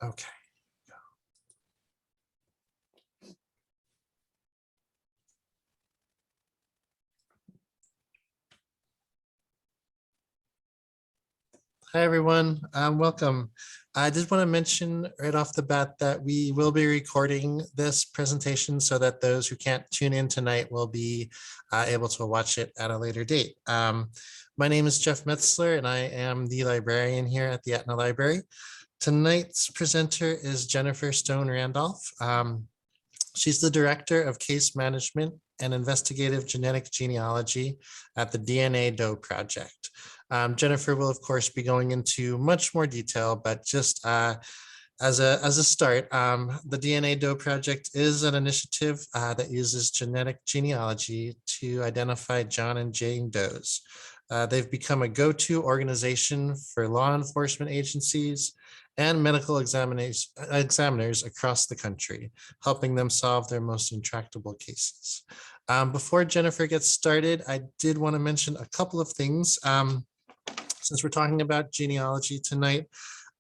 Okay. Hi, everyone. Welcome. I just want to mention right off the bat that we will be recording this presentation so that those who can't tune in tonight will be able to watch it at a later date. My name is Jeff Metzler, and I am the librarian here at the Aetna Library. Tonight's presenter is Jennifer Stone Randolph. She's the Director of Case Management and Investigative Genetic Genealogy at the DNA Doe Project. Jennifer will, of course, be going into much more detail, but just as a start, the DNA Doe Project is an initiative that uses genetic genealogy to identify John and Jane Does. They've become a go-to organization for law enforcement agencies and medical examiners across the country, helping them solve their most intractable cases. Before Jennifer gets started, I did want to mention a couple of things. Since we're talking about genealogy tonight,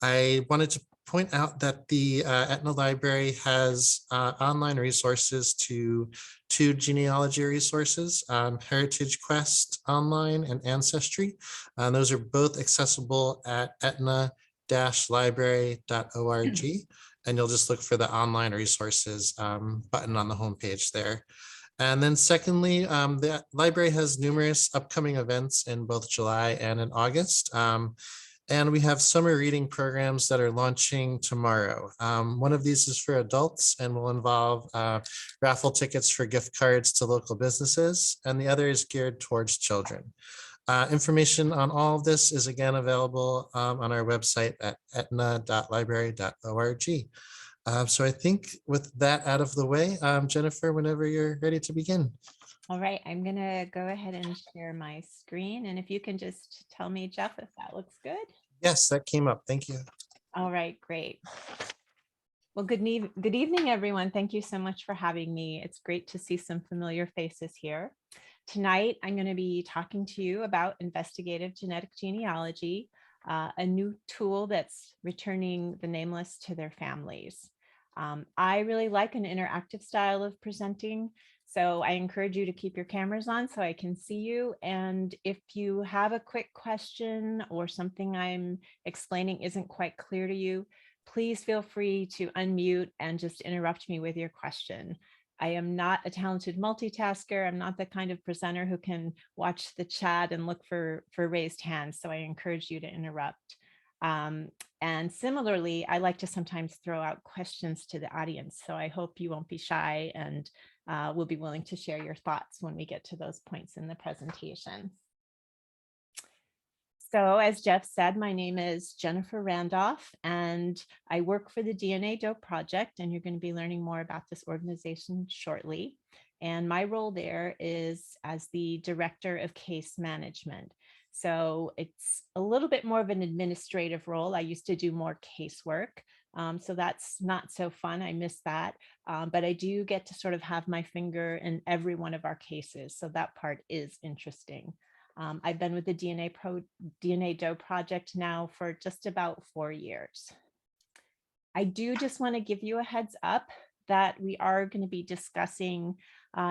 I wanted to point out that the Aetna Library has online resources to two genealogy resources, Heritage Quest Online and Ancestry. Those are both accessible at aetna-library.org, and you'll just look for the online resources button on the homepage there. And then secondly, the library has numerous upcoming events in both July and in August. And we have summer reading programs that are launching tomorrow. One of these is for adults and will involve raffle tickets for gift cards to local businesses, and the other is geared towards children. Information on all of this is again available on our website at aetna.library.org. So I think with that out of the way, Jennifer, whenever you're ready to begin. All right, I'm going to go ahead and share my screen. And if you can just tell me, Jeff, if that looks good. Yes, that came up. Thank you. All right, great. Well, good evening, everyone. Thank you so much for having me. It's great to see some familiar faces here. Tonight, I'm going to be talking to you about investigative genetic genealogy, a new tool that's returning the nameless to their families. I really like an interactive style of presenting, so I encourage you to keep your cameras on so I can see you. And if you have a quick question or something I'm explaining isn't quite clear to you, please feel free to unmute and just interrupt me with your question. I am not a talented multitasker. I'm not the kind of presenter who can watch the chat and look for raised hands. So I encourage you to interrupt. And similarly, I like to sometimes throw out questions to the audience. So I hope you won't be shy and will be willing to share your thoughts when we get to those points in the presentation. So as Jeff said, my name is Jennifer Randolph, and I work for the DNA Doe Project, and you're going to be learning more about this organization shortly. And my role there is as the Director of Case Management. So it's a little bit more of an administrative role. I used to do more casework, so that's not so fun. I miss that, but I do get to sort of have my finger in every one of our cases, so that part is interesting. I've been with the DNA Doe Project now for just about 4 years. I do just want to give you a heads up that we are going to be discussing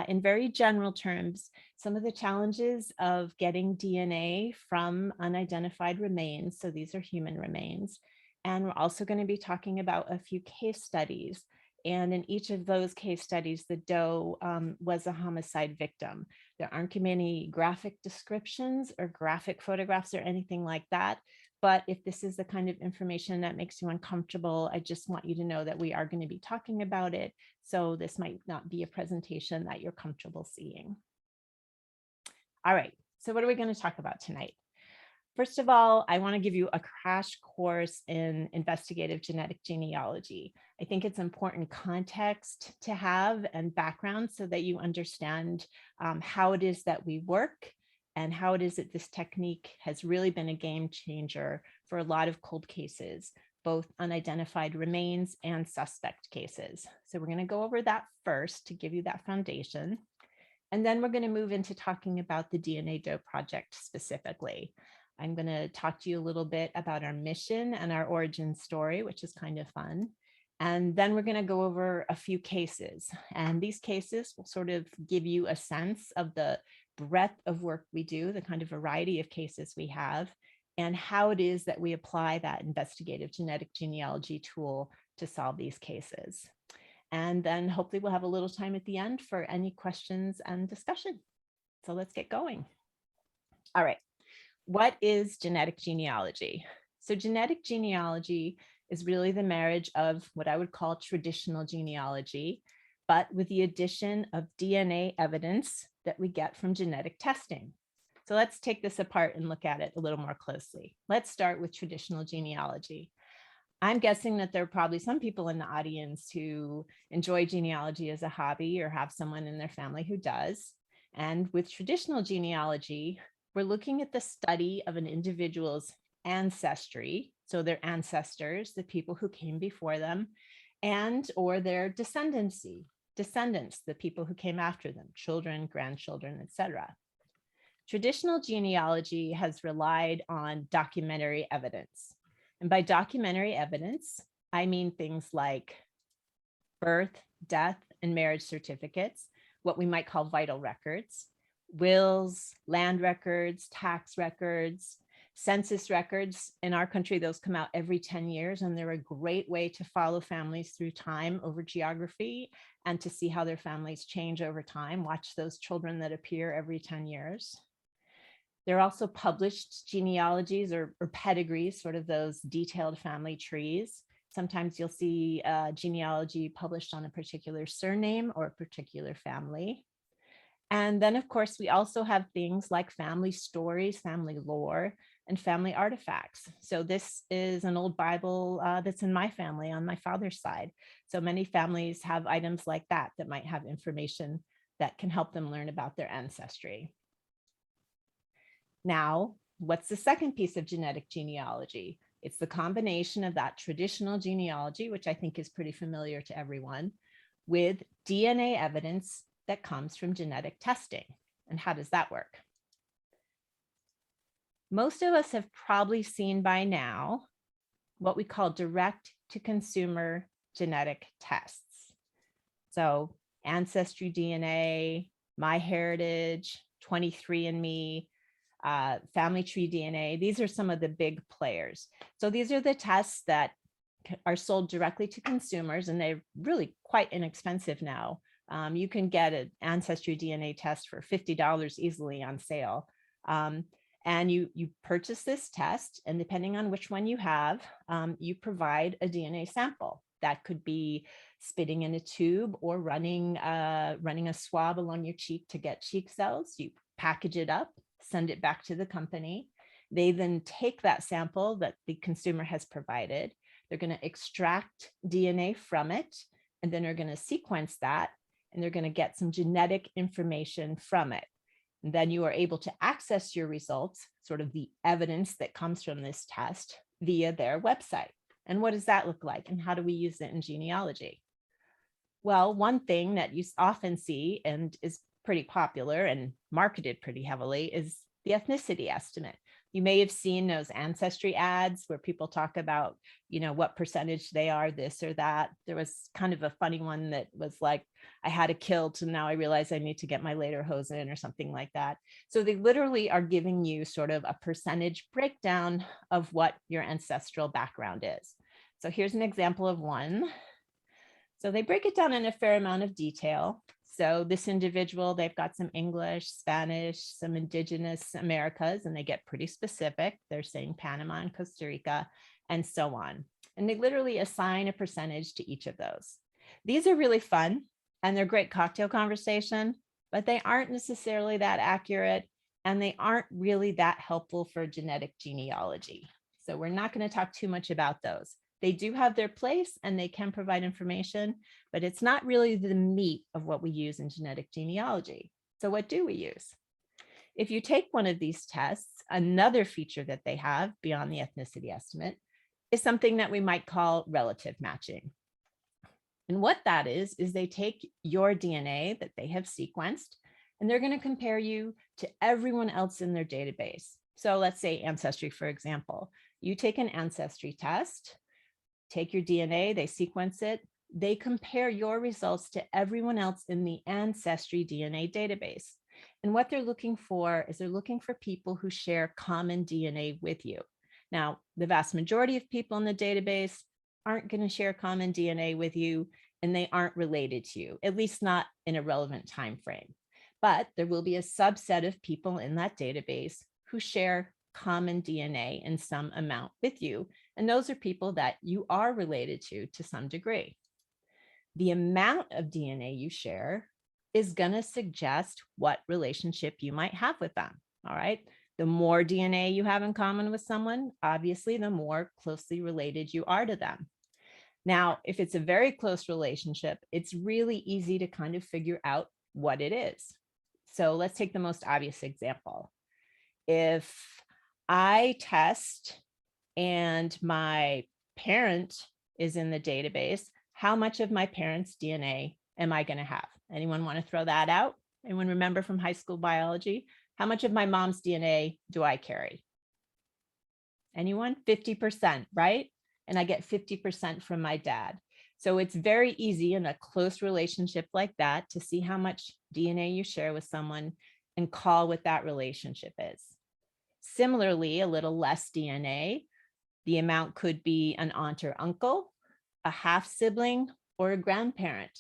in very general terms some of the challenges of getting DNA from unidentified remains. So these are human remains. And we're also going to be talking about a few case studies. And in each of those case studies, the doe was a homicide victim. There aren't many graphic descriptions or graphic photographs or anything like that. But if this is the kind of information that makes you uncomfortable, I just want you to know that we are going to be talking about it. So this might not be a presentation that you're comfortable seeing. All right, so what are we going to talk about tonight? First of all, I want to give you a crash course in investigative genetic genealogy. I think it's important context to have and background so that you understand how it is that we work and how it is that this technique has really been a game changer for a lot of cold cases, both unidentified remains and suspect cases. So we're going to go over that first to give you that foundation. And then we're going to move into talking about the DNA Doe Project specifically. I'm going to talk to you a little bit about our mission and our origin story, which is kind of fun. And then we're going to go over a few cases. And these cases will sort of give you a sense of the breadth of work we do, the kind of variety of cases we have, and how it is that we apply that investigative genetic genealogy tool to solve these cases. And then hopefully we'll have a little time at the end for any questions and discussion. So let's get going. All right. What is genetic genealogy? So genetic genealogy is really the marriage of what I would call traditional genealogy, but with the addition of DNA evidence that we get from genetic testing. So let's take this apart and look at it a little more closely. Let's start with traditional genealogy. I'm guessing that there are probably some people in the audience who enjoy genealogy as a hobby or have someone in their family who does. And with traditional genealogy, we're looking at the study of an individual's ancestry, so their ancestors, the people who came before them, and or their descendants, the people who came after them, children, grandchildren, etc. Traditional genealogy has relied on documentary evidence. And by documentary evidence, I mean things like birth, death, and marriage certificates, what we might call vital records, wills, land records, tax records, census records. In our country, those come out every 10 years, and they're a great way to follow families through time over geography and to see how their families change over time. Watch those children that appear every 10 years. There are also published genealogies or pedigrees, sort of those detailed family trees. Sometimes you'll see genealogy published on a particular surname or a particular family. And then, of course, we also have things like family stories, family lore, and family artifacts. So this is an old Bible that's in my family on my father's side. So many families have items like that that might have information that can help them learn about their ancestry. Now, what's the second piece of genetic genealogy? It's the combination of that traditional genealogy, which I think is pretty familiar to everyone, with DNA evidence that comes from genetic testing. And how does that work? Most of us have probably seen by now what we call direct to consumer genetic tests. So Ancestry DNA, MyHeritage, 23andMe, Family Tree DNA. These are some of the big players. So these are the tests that are sold directly to consumers, and they're really quite inexpensive now. You can get an Ancestry DNA test for $50 easily on sale. And you purchase this test, and depending on which one you have, you provide a DNA sample. That could be spitting in a tube or running a swab along your cheek to get cheek cells. You package it up, send it back to the company. They then take that sample that the consumer has provided. They're going to extract DNA from it, and then they're going to sequence that, and they're going to get some genetic information from it. And then you are able to access your results, sort of the evidence that comes from this test, via their website. And what does that look like? And how do we use it in genealogy? Well, one thing that you often see and is pretty popular and marketed pretty heavily is the ethnicity estimate. You may have seen those ancestry ads where people talk about, what percentage they are, this or that. There was kind of a funny one that was like, I had a kilt and now I realize I need to get my lederhosen or something like that. So they literally are giving you sort of a percentage breakdown of what your ancestral background is. So here's an example of one. So they break it down in a fair amount of detail. So this individual, they've got some English, Spanish, some indigenous Americas, and they get pretty specific. They're saying Panama and Costa Rica and so on. And they literally assign a percentage to each of those. These are really fun and they're great cocktail conversation, but they aren't necessarily that accurate and they aren't really that helpful for genetic genealogy. So we're not going to talk too much about those. They do have their place and they can provide information, but it's not really the meat of what we use in genetic genealogy. So what do we use? If you take one of these tests, another feature that they have beyond the ethnicity estimate is something that we might call relative matching. And what that is they take your DNA that they have sequenced and they're going to compare you to everyone else in their database. So let's say ancestry, for example. You take an ancestry test, take your DNA, they sequence it, they compare your results to everyone else in the ancestry DNA database. And what they're looking for is they're looking for people who share common DNA with you. Now, the vast majority of people in the database aren't going to share common DNA with you, and they aren't related to you, at least not in a relevant time frame. But there will be a subset of people in that database who share common DNA in some amount with you. And those are people that you are related to some degree. The amount of DNA you share is going to suggest what relationship you might have with them. All right. The more DNA you have in common with someone, obviously, the more closely related you are to them. Now, if it's a very close relationship, it's really easy to kind of figure out what it is. So let's take the most obvious example. If I test and my parent is in the database, how much of my parent's DNA am I going to have? Anyone want to throw that out? Anyone remember from high school biology? How much of my mom's DNA do I carry? Anyone? 50%, right? And I get 50% from my dad. So it's very easy in a close relationship like that to see how much DNA you share with someone and call what that relationship is. Similarly, a little less DNA, the amount could be an aunt or uncle, a half sibling, or a grandparent.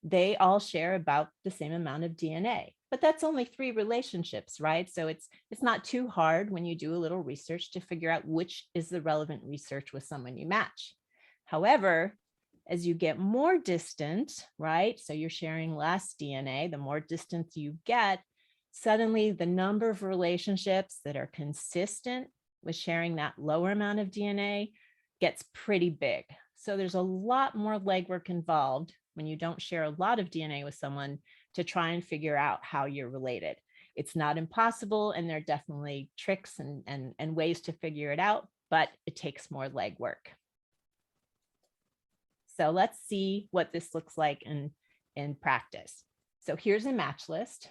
They all share about the same amount of DNA, but that's only 3 relationships, right? So it's not too hard when you do a little research to figure out which is the relevant research with someone you match. However, as you get more distant, right? So you're sharing less DNA, the more distance you get, suddenly the number of relationships that are consistent with sharing that lower amount of DNA gets pretty big. So there's a lot more legwork involved when you don't share a lot of DNA with someone to try and figure out how you're related. It's not impossible, and there are definitely tricks and ways to figure it out, but it takes more legwork. So let's see what this looks like in practice. So here's a match list.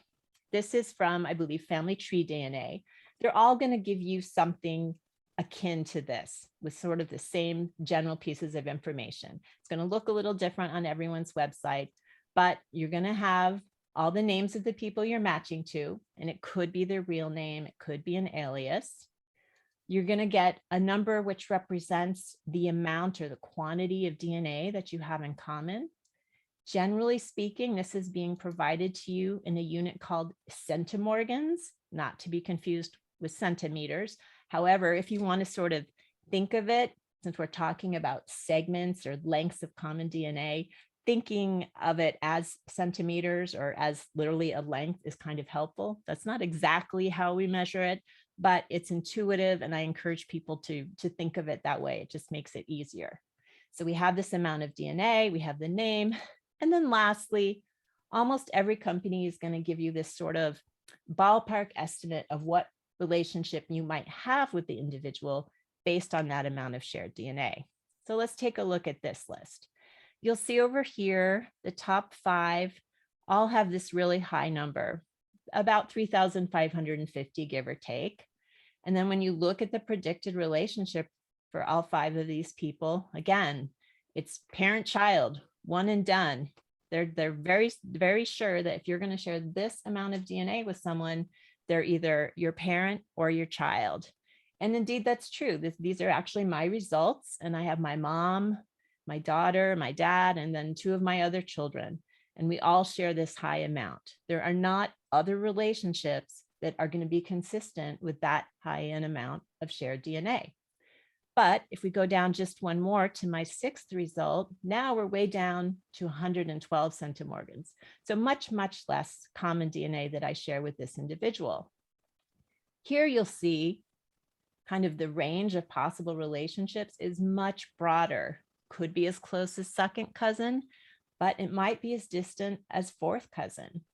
This is from, I believe, Family Tree DNA. They're all going to give you something akin to this with sort of the same general pieces of information. It's going to look a little different on everyone's website, but you're going to have all the names of the people you're matching to, and it could be their real name, it could be an alias. You're going to get a number which represents the amount or the quantity of DNA that you have in common. Generally speaking, this is being provided to you in a unit called centimorgans, not to be confused with centimeters. However, if you want to sort of think of it, since we're talking about segments or lengths of common DNA, thinking of it as centimeters or as literally a length is kind of helpful. That's not exactly how we measure it, but it's intuitive, and I encourage people to think of it that way. It just makes it easier. So we have this amount of DNA, we have the name, and then lastly, almost every company is going to give you this sort of ballpark estimate of what relationship you might have with the individual based on that amount of shared DNA. So let's take a look at this list. You'll see over here, the top 5 all have this really high number, about 3,550, give or take. And then when you look at the predicted relationship for all 5 of these people, again, it's parent-child, one and done. They're very, very sure that if you're going to share this amount of DNA with someone, they're either your parent or your child. And indeed, that's true. These are actually my results. And I have my mom, my daughter, my dad, and then 2 of my other children. And we all share this high amount. There are not other relationships that are going to be consistent with that high an amount of shared DNA. But if we go down just one more to my 6th result, now we're way down to 112 centimorgans. So much, much less common DNA that I share with this individual. Here you'll see kind of the range of possible relationships is much broader. Could be as close as second cousin, but it might be as distant as 4th cousin.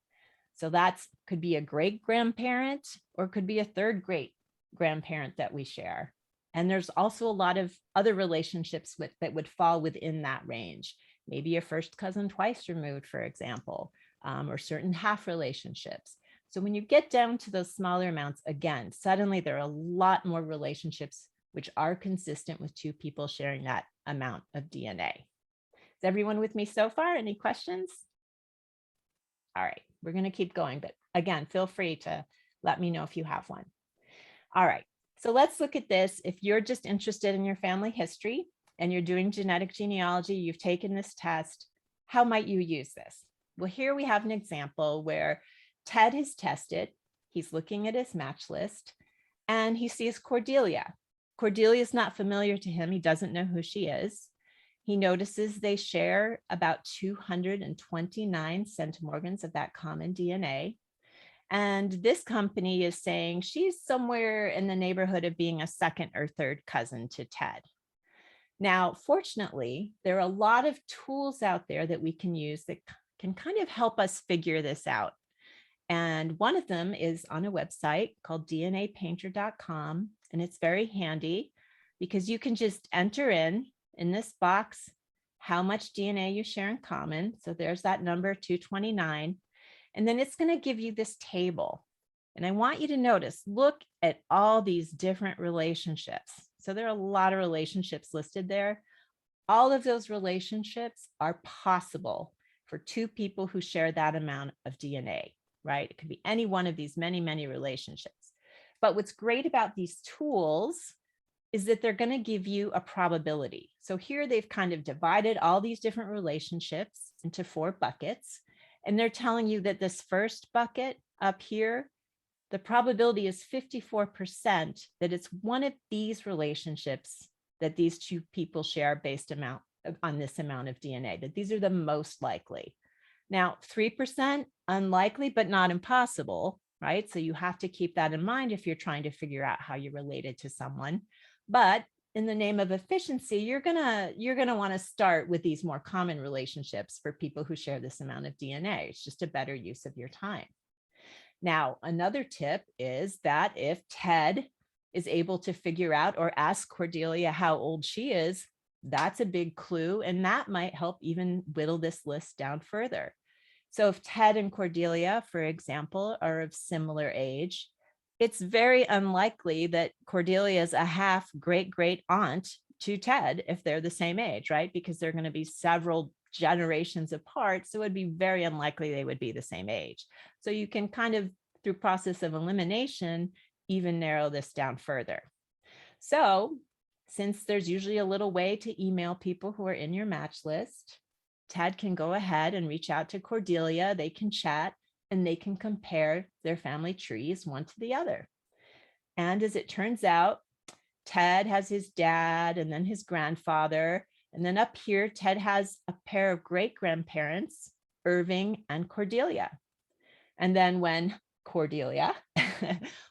So that's could be a great grandparent or could be a 3rd great grandparent that we share. And there's also a lot of other relationships that would fall within that range. Maybe a 1st cousin twice removed, for example, or certain half relationships. So when you get down to those smaller amounts, again, suddenly there are a lot more relationships which are consistent with two people sharing that amount of DNA. Is everyone with me so far? Any questions? All right, we're going to keep going, but again, feel free to let me know if you have one. All right, so let's look at this. If you're just interested in your family history and you're doing genetic genealogy, you've taken this test, how might you use this? Well, here we have an example where Ted has tested, he's looking at his match list, and he sees Cordelia. Cordelia is not familiar to him. He doesn't know who she is. He notices they share about 229 centimorgans of that common DNA. And this company is saying she's somewhere in the neighborhood of being a second or third cousin to Ted. Now, fortunately, there are a lot of tools out there that we can use that can kind of help us figure this out. And one of them is on a website called dnapainter.com. And it's very handy because you can just enter in this box how much DNA you share in common. So there's that number 229. And then it's going to give you this table. And I want you to notice, look at all these different relationships. So there are a lot of relationships listed there. All of those relationships are possible for two people who share that amount of DNA, right? It could be any one of these many, many relationships. But what's great about these tools is that they're going to give you a probability. So here they've kind of divided all these different relationships into 4 buckets. And they're telling you that this first bucket up here, the probability is 54% that it's one of these relationships that these two people share based on this amount of DNA, that these are the most likely. Now, 3% unlikely, but not impossible, right? So you have to keep that in mind if you're trying to figure out how you're related to someone. But in the name of efficiency, you're gonna want to start with these more common relationships for people who share this amount of DNA. It's just a better use of your time. Now, another tip is that if Ted is able to figure out or ask Cordelia how old she is, that's a big clue, and that might help even whittle this list down further. So if Ted and Cordelia, for example, are of similar age, it's very unlikely that Cordelia is a half great aunt to Ted if they're the same age, right? Because they're going to be several generations apart. So it would be very unlikely they would be the same age. So you can kind of, through process of elimination, even narrow this down further. So since there's usually a little way to email people who are in your match list, Ted can go ahead and reach out to Cordelia. They can chat and they can compare their family trees one to the other. And as it turns out, Ted has his dad and then his grandfather. And then up here, Ted has a pair of great-grandparents, Irving and Cordelia. And then when Cordelia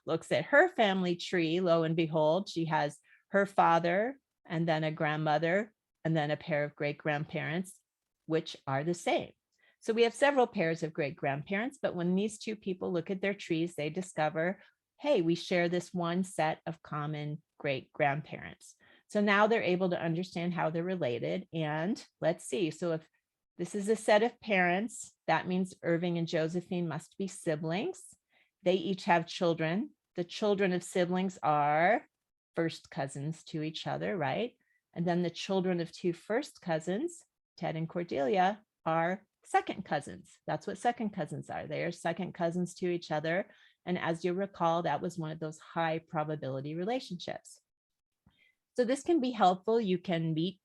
looks at her family tree, lo and behold, she has her father and then a grandmother and then a pair of great-grandparents, which are the same. So we have several pairs of great-grandparents, but when these two people look at their trees, they discover, hey, we share this one set of common great-grandparents. So now they're able to understand how they're related. And let's see. So if this is a set of parents, that means Irving and Josephine must be siblings. They each have children. The children of siblings are first cousins to each other, right? And then the children of 2 first cousins, Ted and Cordelia, are second cousins. That's what second cousins are. They are second cousins to each other. And as you recall, that was one of those high probability relationships. So this can be helpful. You can meet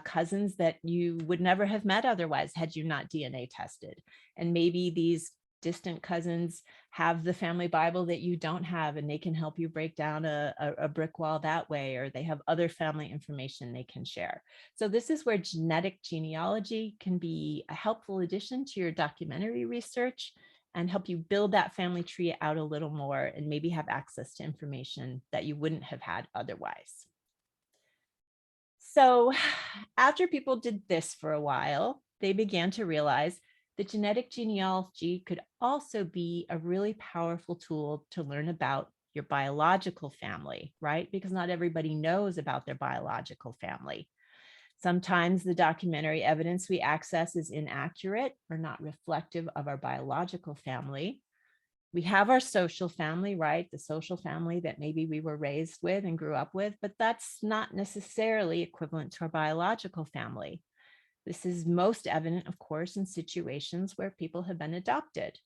cousins that you would never have met otherwise had you not DNA tested. And maybe these distant cousins have the family Bible that you don't have, and they can help you break down a brick wall that way, or they have other family information they can share. So this is where genetic genealogy can be a helpful addition to your documentary research and help you build that family tree out a little more and maybe have access to information that you wouldn't have had otherwise. So after people did this for a while, they began to realize that genetic genealogy could also be a really powerful tool to learn about your biological family, right? Because not everybody knows about their biological family. Sometimes the documentary evidence we access is inaccurate or not reflective of our biological family. we have our social family, right? The social family that maybe we were raised with and grew up with, but that's not necessarily equivalent to our biological family. This is most evident, of course, in situations where people have been adopted.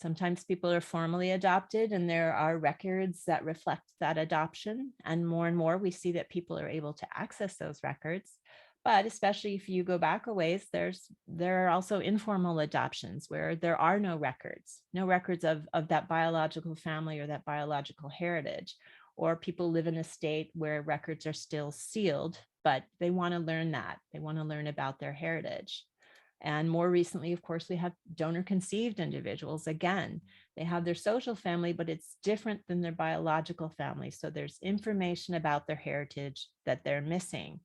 Sometimes people are formally adopted and there are records that reflect that adoption. And more we see that people are able to access those records. But especially if you go back a ways, there are also informal adoptions where there are no records of that biological family or that biological heritage, or people live in a state where records are still sealed, but they want to learn that. They want to learn about their heritage. And more recently, of course, we have donor conceived individuals. Again, they have their social family, but it's different than their biological family. So there's information about their heritage that they're missing.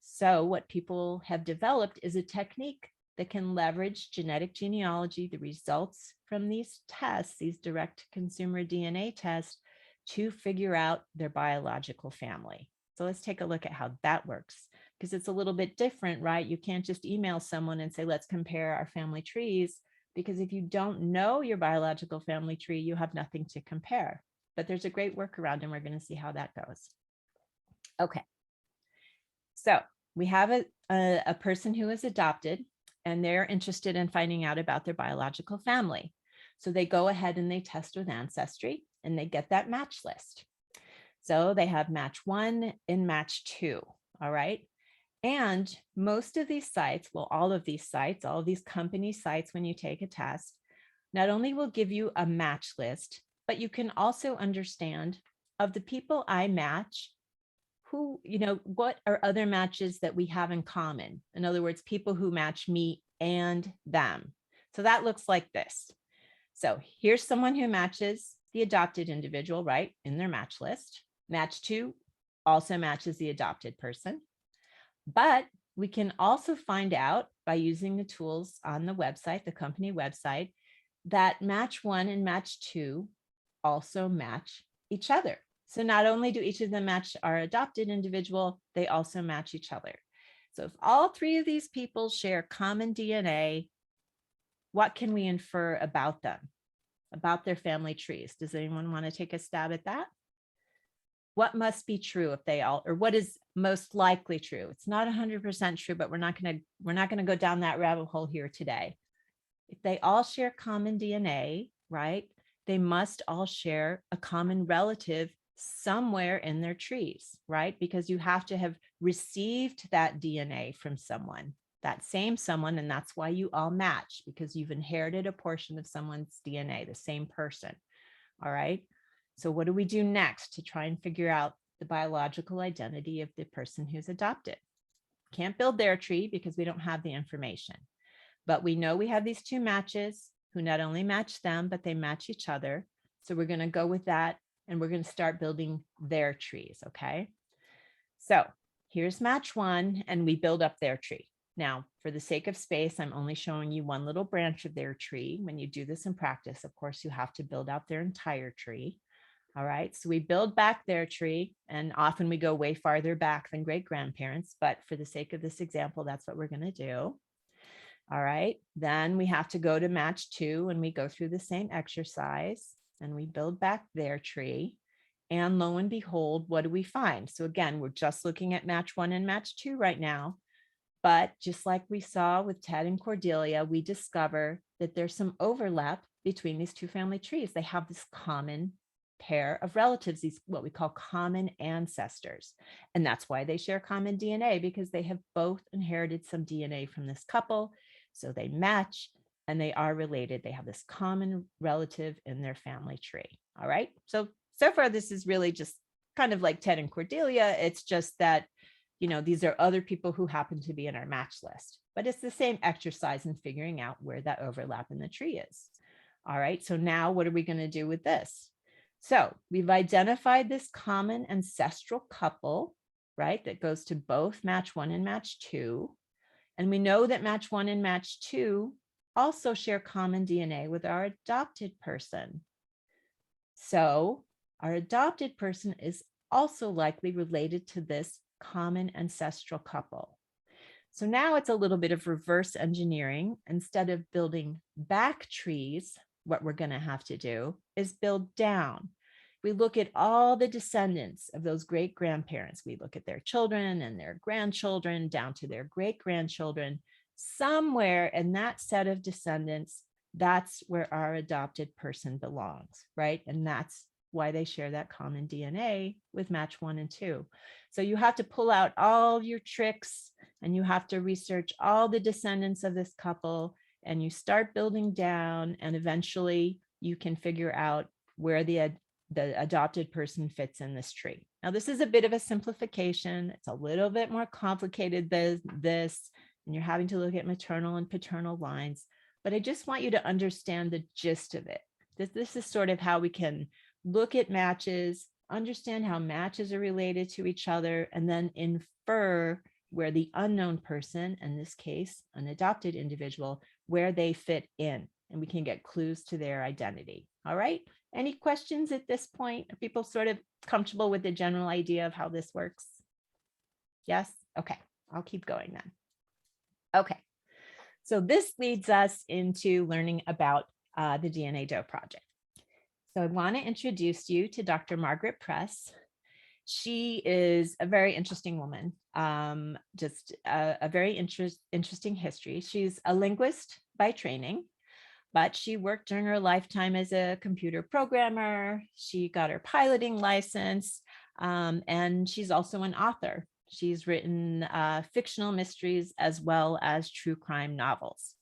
So what people have developed is a technique that can leverage genetic genealogy, the results from these tests, these direct consumer DNA tests, to figure out their biological family. So let's take a look at how that works, because it's a little bit different, right? You can't just email someone and say, let's compare our family trees, because if you don't know your biological family tree, you have nothing to compare. But there's a great workaround, and we're going to see how that goes. Okay. So we have a person who is adopted, and they're interested in finding out about their biological family. So they go ahead and they test with Ancestry, and they get that match list. So they have match 1 and match 2. All right. And most of these sites, well, all of these sites, all of these company sites, when you take a test, not only will give you a match list, but you can also understand, of the people I match, who, what are other matches that we have in common? In other words, people who match me and them. So that looks like this. So here's someone who matches the adopted individual, right, in their match list. Match 2 also matches the adopted person. But we can also find out by using the tools on the website, the company website, that match 1 and match 2 also match each other. So not only do each of them match our adopted individual, they also match each other. So if all 3 of these people share common DNA, what can we infer about them, about their family trees? Does anyone want to take a stab at that? What must be true if they all, or what is most likely true? It's not 100% true, but we're not going to go down that rabbit hole here today. If they all share common DNA, right, they must all share a common relative somewhere in their trees, right? Because you have to have received that DNA from someone, that same someone, and that's why you all match, because you've inherited a portion of someone's DNA, the same person. All right. So what do we do next to try and figure out the biological identity of the person who's adopted? Can't build their tree because we don't have the information. But we know we have these 2 matches who not only match them, but they match each other. So we're going to go with that, and we're going to start building their trees. Okay. So here's match 1, and we build up their tree. Now, for the sake of space, I'm only showing you one little branch of their tree. When you do this in practice, of course, you have to build out their entire tree. All right, so we build back their tree, and often we go way farther back than great grandparents, but for the sake of this example, that's what we're going to do. All right, then we have to go to match 2, and we go through the same exercise, and we build back their tree. And lo and behold, what do we find? So again, we're just looking at match 1 and match 2 right now. But just like we saw with Ted and Cordelia, we discover that there's some overlap between these 2 family trees. They have this common pair of relatives, these what we call common ancestors. And that's why they share common DNA, because they have both inherited some DNA from this couple. So they match and they are related. They have this common relative in their family tree. All right. So far, this is really just kind of like Ted and Cordelia. It's just that, these are other people who happen to be in our match list, but it's the same exercise in figuring out where that overlap in the tree is. All right. So now what are we going to do with this? So we've identified this common ancestral couple, right, that goes to both match 1 and match 2. And we know that match 1 and match 2 also share common DNA with our adopted person. So our adopted person is also likely related to this common ancestral couple. So now it's a little bit of reverse engineering. Instead of building back trees, what we're going to have to do is build down. We look at all the descendants of those great grandparents. We look at their children and their grandchildren down to their great grandchildren. Somewhere in that set of descendants, that's where our adopted person belongs, right? And that's why they share that common DNA with match 1 and 2. So you have to pull out all your tricks and you have to research all the descendants of this couple, and you start building down, and eventually you can figure out where the adopted person fits in this tree. Now, this is a bit of a simplification. It's a little bit more complicated than this, and you're having to look at maternal and paternal lines, but I just want you to understand the gist of it. This is sort of how we can look at matches, understand how matches are related to each other, and then infer where the unknown person, in this case, an adopted individual, where they fit in, and we can get clues to their identity. All right. Any questions at this point? Are people sort of comfortable with the general idea of how this works? Yes? Okay, I'll keep going then. Okay, so this leads us into learning about the DNA Doe Project. So I want to introduce you to Dr. Margaret Press. She is a very interesting woman, just a very interesting history. She's a linguist by training, but she worked during her lifetime as a computer programmer. She got her piloting license, and she's also an author. She's written fictional mysteries as well as true crime novels.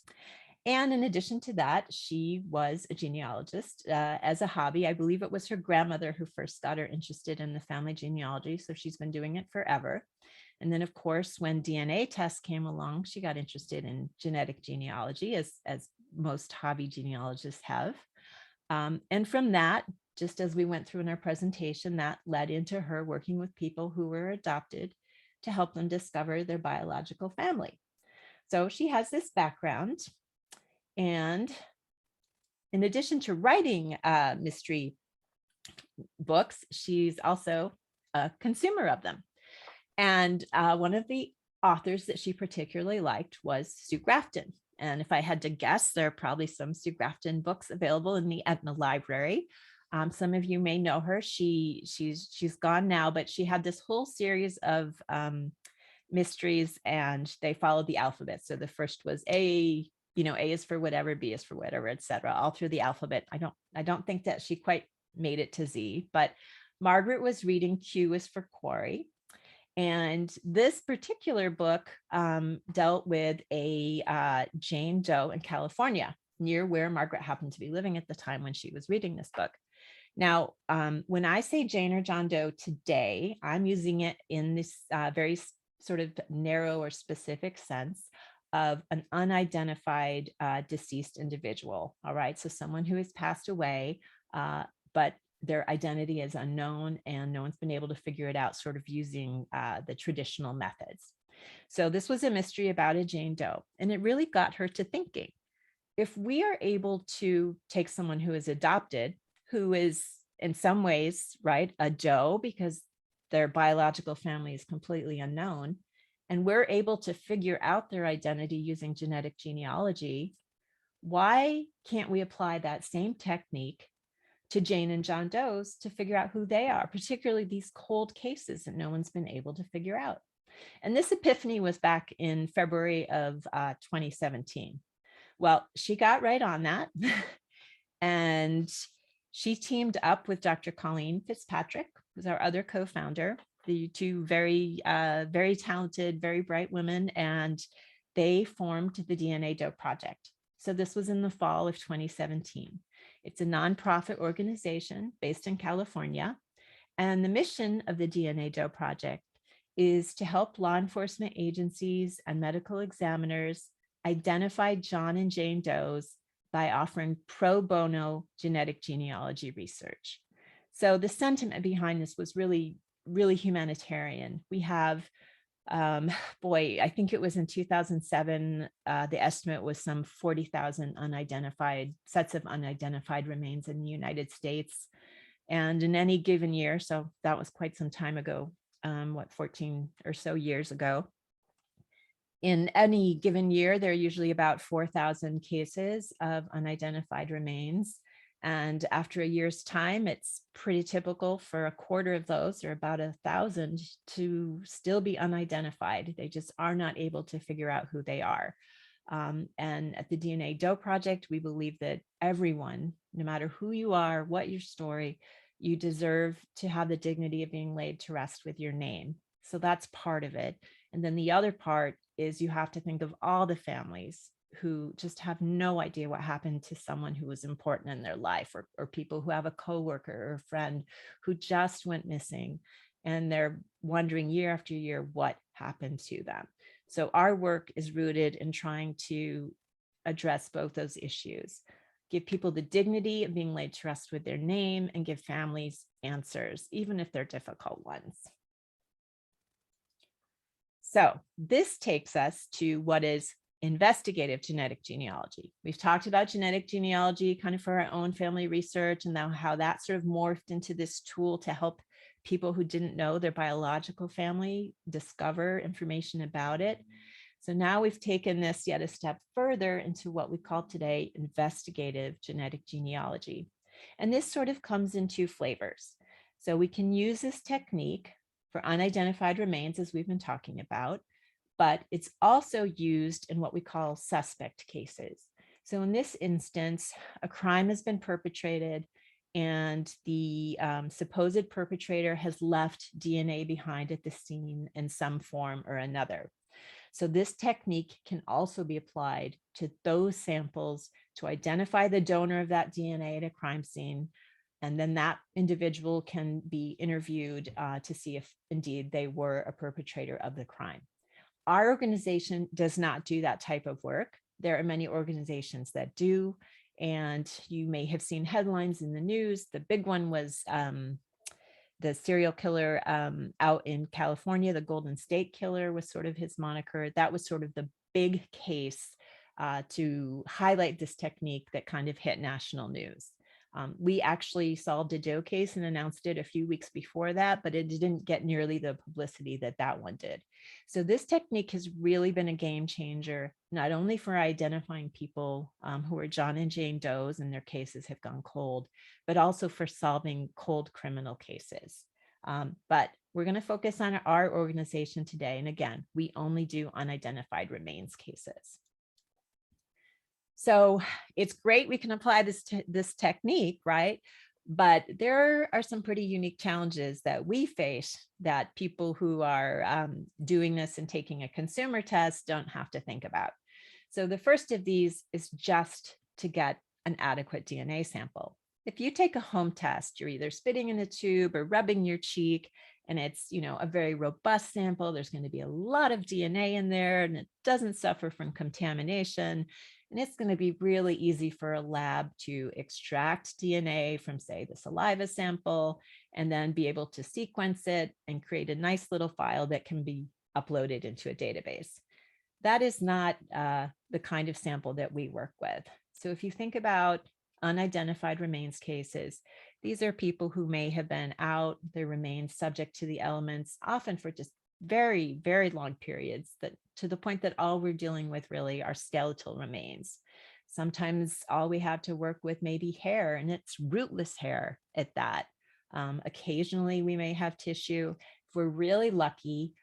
And in addition to that, she was a genealogist as a hobby. I believe it was her grandmother who first got her interested in the family genealogy, so she's been doing it forever. And then, of course, when DNA tests came along, she got interested in genetic genealogy, as most hobby genealogists have. And from that, just as we went through in our presentation, that led into her working with people who were adopted to help them discover their biological family. So she has this background. And in addition to writing mystery books, she's also a consumer of them. And one of the authors that she particularly liked was Sue Grafton. And if I had to guess, there are probably some Sue Grafton books available in the Etna Library. Some of you may know her. She's gone now, but she had this whole series of mysteries, and they followed the alphabet. So the first was A. A is for whatever, B is for whatever, etc., all through the alphabet. I don't think that she quite made it to Z, but Margaret was reading Q is for Quarry. And this particular book dealt with a Jane Doe in California, near where Margaret happened to be living at the time when she was reading this book. Now, when I say Jane or John Doe today, I'm using it in this very sort of narrow or specific sense of an unidentified deceased individual. All right, so someone who has passed away, but their identity is unknown, and no one's been able to figure it out sort of using the traditional methods. So this was a mystery about a Jane Doe, and it really got her to thinking. If we are able to take someone who is adopted, who is in some ways, right, a Doe because their biological family is completely unknown, and we're able to figure out their identity using genetic genealogy, why can't we apply that same technique to Jane and John Doe's to figure out who they are, particularly these cold cases that no one's been able to figure out? And this epiphany was back in February of 2017. Well, she got right on that. And she teamed up with Dr. Colleen Fitzpatrick, who's our other co-founder, the two very talented, very bright women, and they formed the DNA Doe Project. So this was in the fall of 2017. It's a nonprofit organization based in California. And the mission of the DNA Doe Project is to help law enforcement agencies and medical examiners identify John and Jane Does by offering pro bono genetic genealogy research. So the sentiment behind this was really humanitarian. We have, I think it was in 2007, the estimate was some 40,000 sets of unidentified remains in the United States. And in any given year, so that was quite some time ago, 14 or so years ago, In any given year, there are usually about 4,000 cases of unidentified remains. And after a year's time, it's pretty typical for a quarter of those, or about 1,000, to still be unidentified. They just are not able to figure out who they are. And at the DNA Doe Project, we believe that everyone, no matter who you are, what your story, you deserve to have the dignity of being laid to rest with your name. So that's part of it. And then the other part is you have to think of all the families who just have no idea what happened to someone who was important in their life, or people who have a coworker or a friend who just went missing, and they're wondering year after year what happened to them. So our work is rooted in trying to address both those issues, give people the dignity of being laid to rest with their name, and give families answers, even if they're difficult ones. So this takes us to what is investigative genetic genealogy. We've talked about genetic genealogy kind of for our own family research, and now how that sort of morphed into this tool to help people who didn't know their biological family discover information about it. So now we've taken this yet a step further into what we call today investigative genetic genealogy. And this sort of comes in two flavors. So we can use this technique for unidentified remains, as we've been talking about, but it's also used in what we call suspect cases. So in this instance, a crime has been perpetrated and the supposed perpetrator has left DNA behind at the scene in some form or another. So this technique can also be applied to those samples to identify the donor of that DNA at a crime scene. And then that individual can be interviewed to see if indeed they were a perpetrator of the crime. Our organization does not do that type of work. There are many organizations that do, and you may have seen headlines in the news. The big one was the serial killer out in California, the Golden State Killer was sort of his moniker. That was sort of the big case to highlight this technique that kind of hit national news. We actually solved a Doe case and announced it a few weeks before that, but it didn't get nearly the publicity that that one did. So this technique has really been a game changer, not only for identifying people who are John and Jane Does and their cases have gone cold, but also for solving cold criminal cases. But we're going to focus on our organization today. And again, we only do unidentified remains cases. So it's great we can apply this technique, right? But there are some pretty unique challenges that we face that people who are doing this and taking a consumer test don't have to think about. So the first of these is just to get an adequate DNA sample. If you take a home test, you're either spitting in a tube or rubbing your cheek, and it's, a very robust sample. There's going to be a lot of DNA in there, and it doesn't suffer from contamination. And it's going to be really easy for a lab to extract DNA from, say, the saliva sample, and then be able to sequence it and create a nice little file that can be uploaded into a database. That is not the kind of sample that we work with. So if you think about unidentified remains cases, these are people who may have been out, their remains subject to the elements, often for just very, very long periods, that to the point that all we're dealing with really are skeletal remains. Sometimes all we have to work with may be hair, and it's rootless hair at that. Occasionally we may have tissue. If we're really lucky,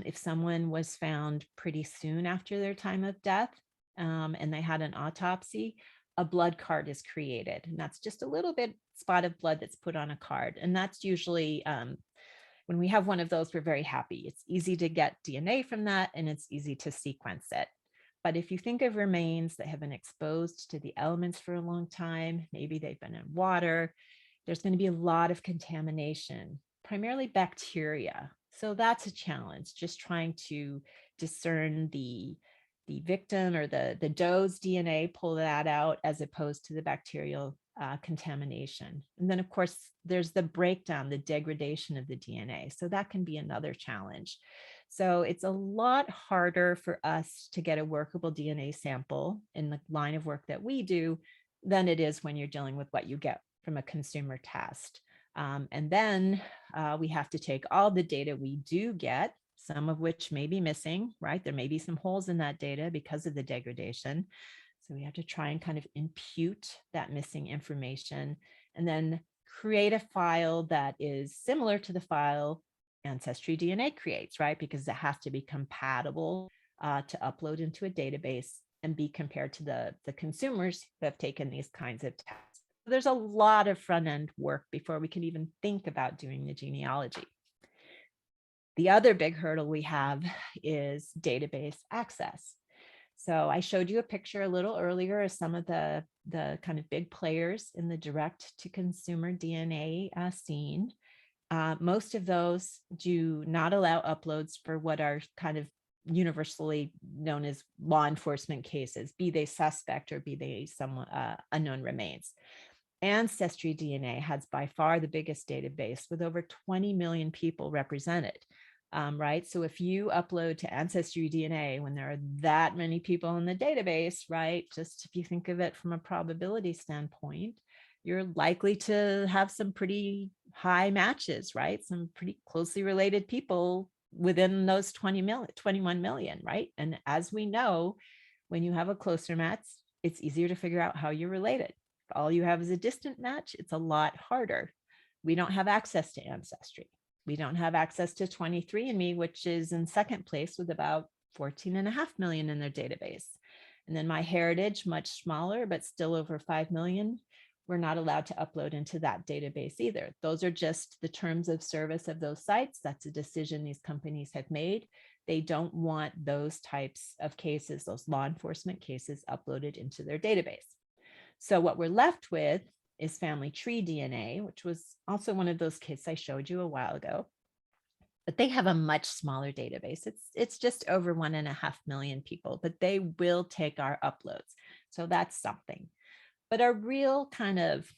if someone was found pretty soon after their time of death and they had an autopsy, a blood card is created. And that's just a little bit spot of blood that's put on a card. And that's usually when we have one of those, we're very happy. It's easy to get DNA from that, and it's easy to sequence it. But if you think of remains that have been exposed to the elements for a long time, maybe they've been in water, there's going to be a lot of contamination, primarily bacteria. So that's a challenge, just trying to discern the victim or the doe's DNA, pull that out, as opposed to the bacterial contamination. And then, of course, there's the breakdown, the degradation of the DNA. So that can be another challenge. So it's a lot harder for us to get a workable DNA sample in the line of work that we do than it is when you're dealing with what you get from a consumer test. And then we have to take all the data we do get. some of which may be missing, right? There may be some holes in that data because of the degradation. So we have to try and kind of impute that missing information and then create a file that is similar to the file Ancestry DNA creates, right? Because it has to be compatible to upload into a database and be compared to the consumers who have taken these kinds of tests. There's a lot of front end work before we can even think about doing the genealogy. The other big hurdle we have is database access. So I showed you a picture a little earlier of some of the kind of big players in the direct to consumer DNA scene. Most of those do not allow uploads for what are kind of universally known as law enforcement cases, be they suspect or be they some unknown remains. Ancestry DNA has by far the biggest database with over 20 million people represented. Right. So if you upload to Ancestry DNA when there are that many people in the database, right, just if you think of it from a probability standpoint, you're likely to have some pretty high matches, right? Some pretty closely related people within those 21 million, right? And as we know, when you have a closer match, it's easier to figure out how you're related. If all you have is a distant match, it's a lot harder. We don't have access to Ancestry. We don't have access to 23andMe, which is in second place with about 14.5 million in their database. And then MyHeritage, much smaller, but still over 5 million. We're not allowed to upload into that database either. Those are just the terms of service of those sites. That's a decision these companies have made. They don't want those types of cases, those law enforcement cases, uploaded into their database. So what we're left with is family tree DNA, which was also one of those kits I showed you a while ago. But they have a much smaller database. It's just over 1.5 million people, but they will take our uploads. So that's something. But our real kind of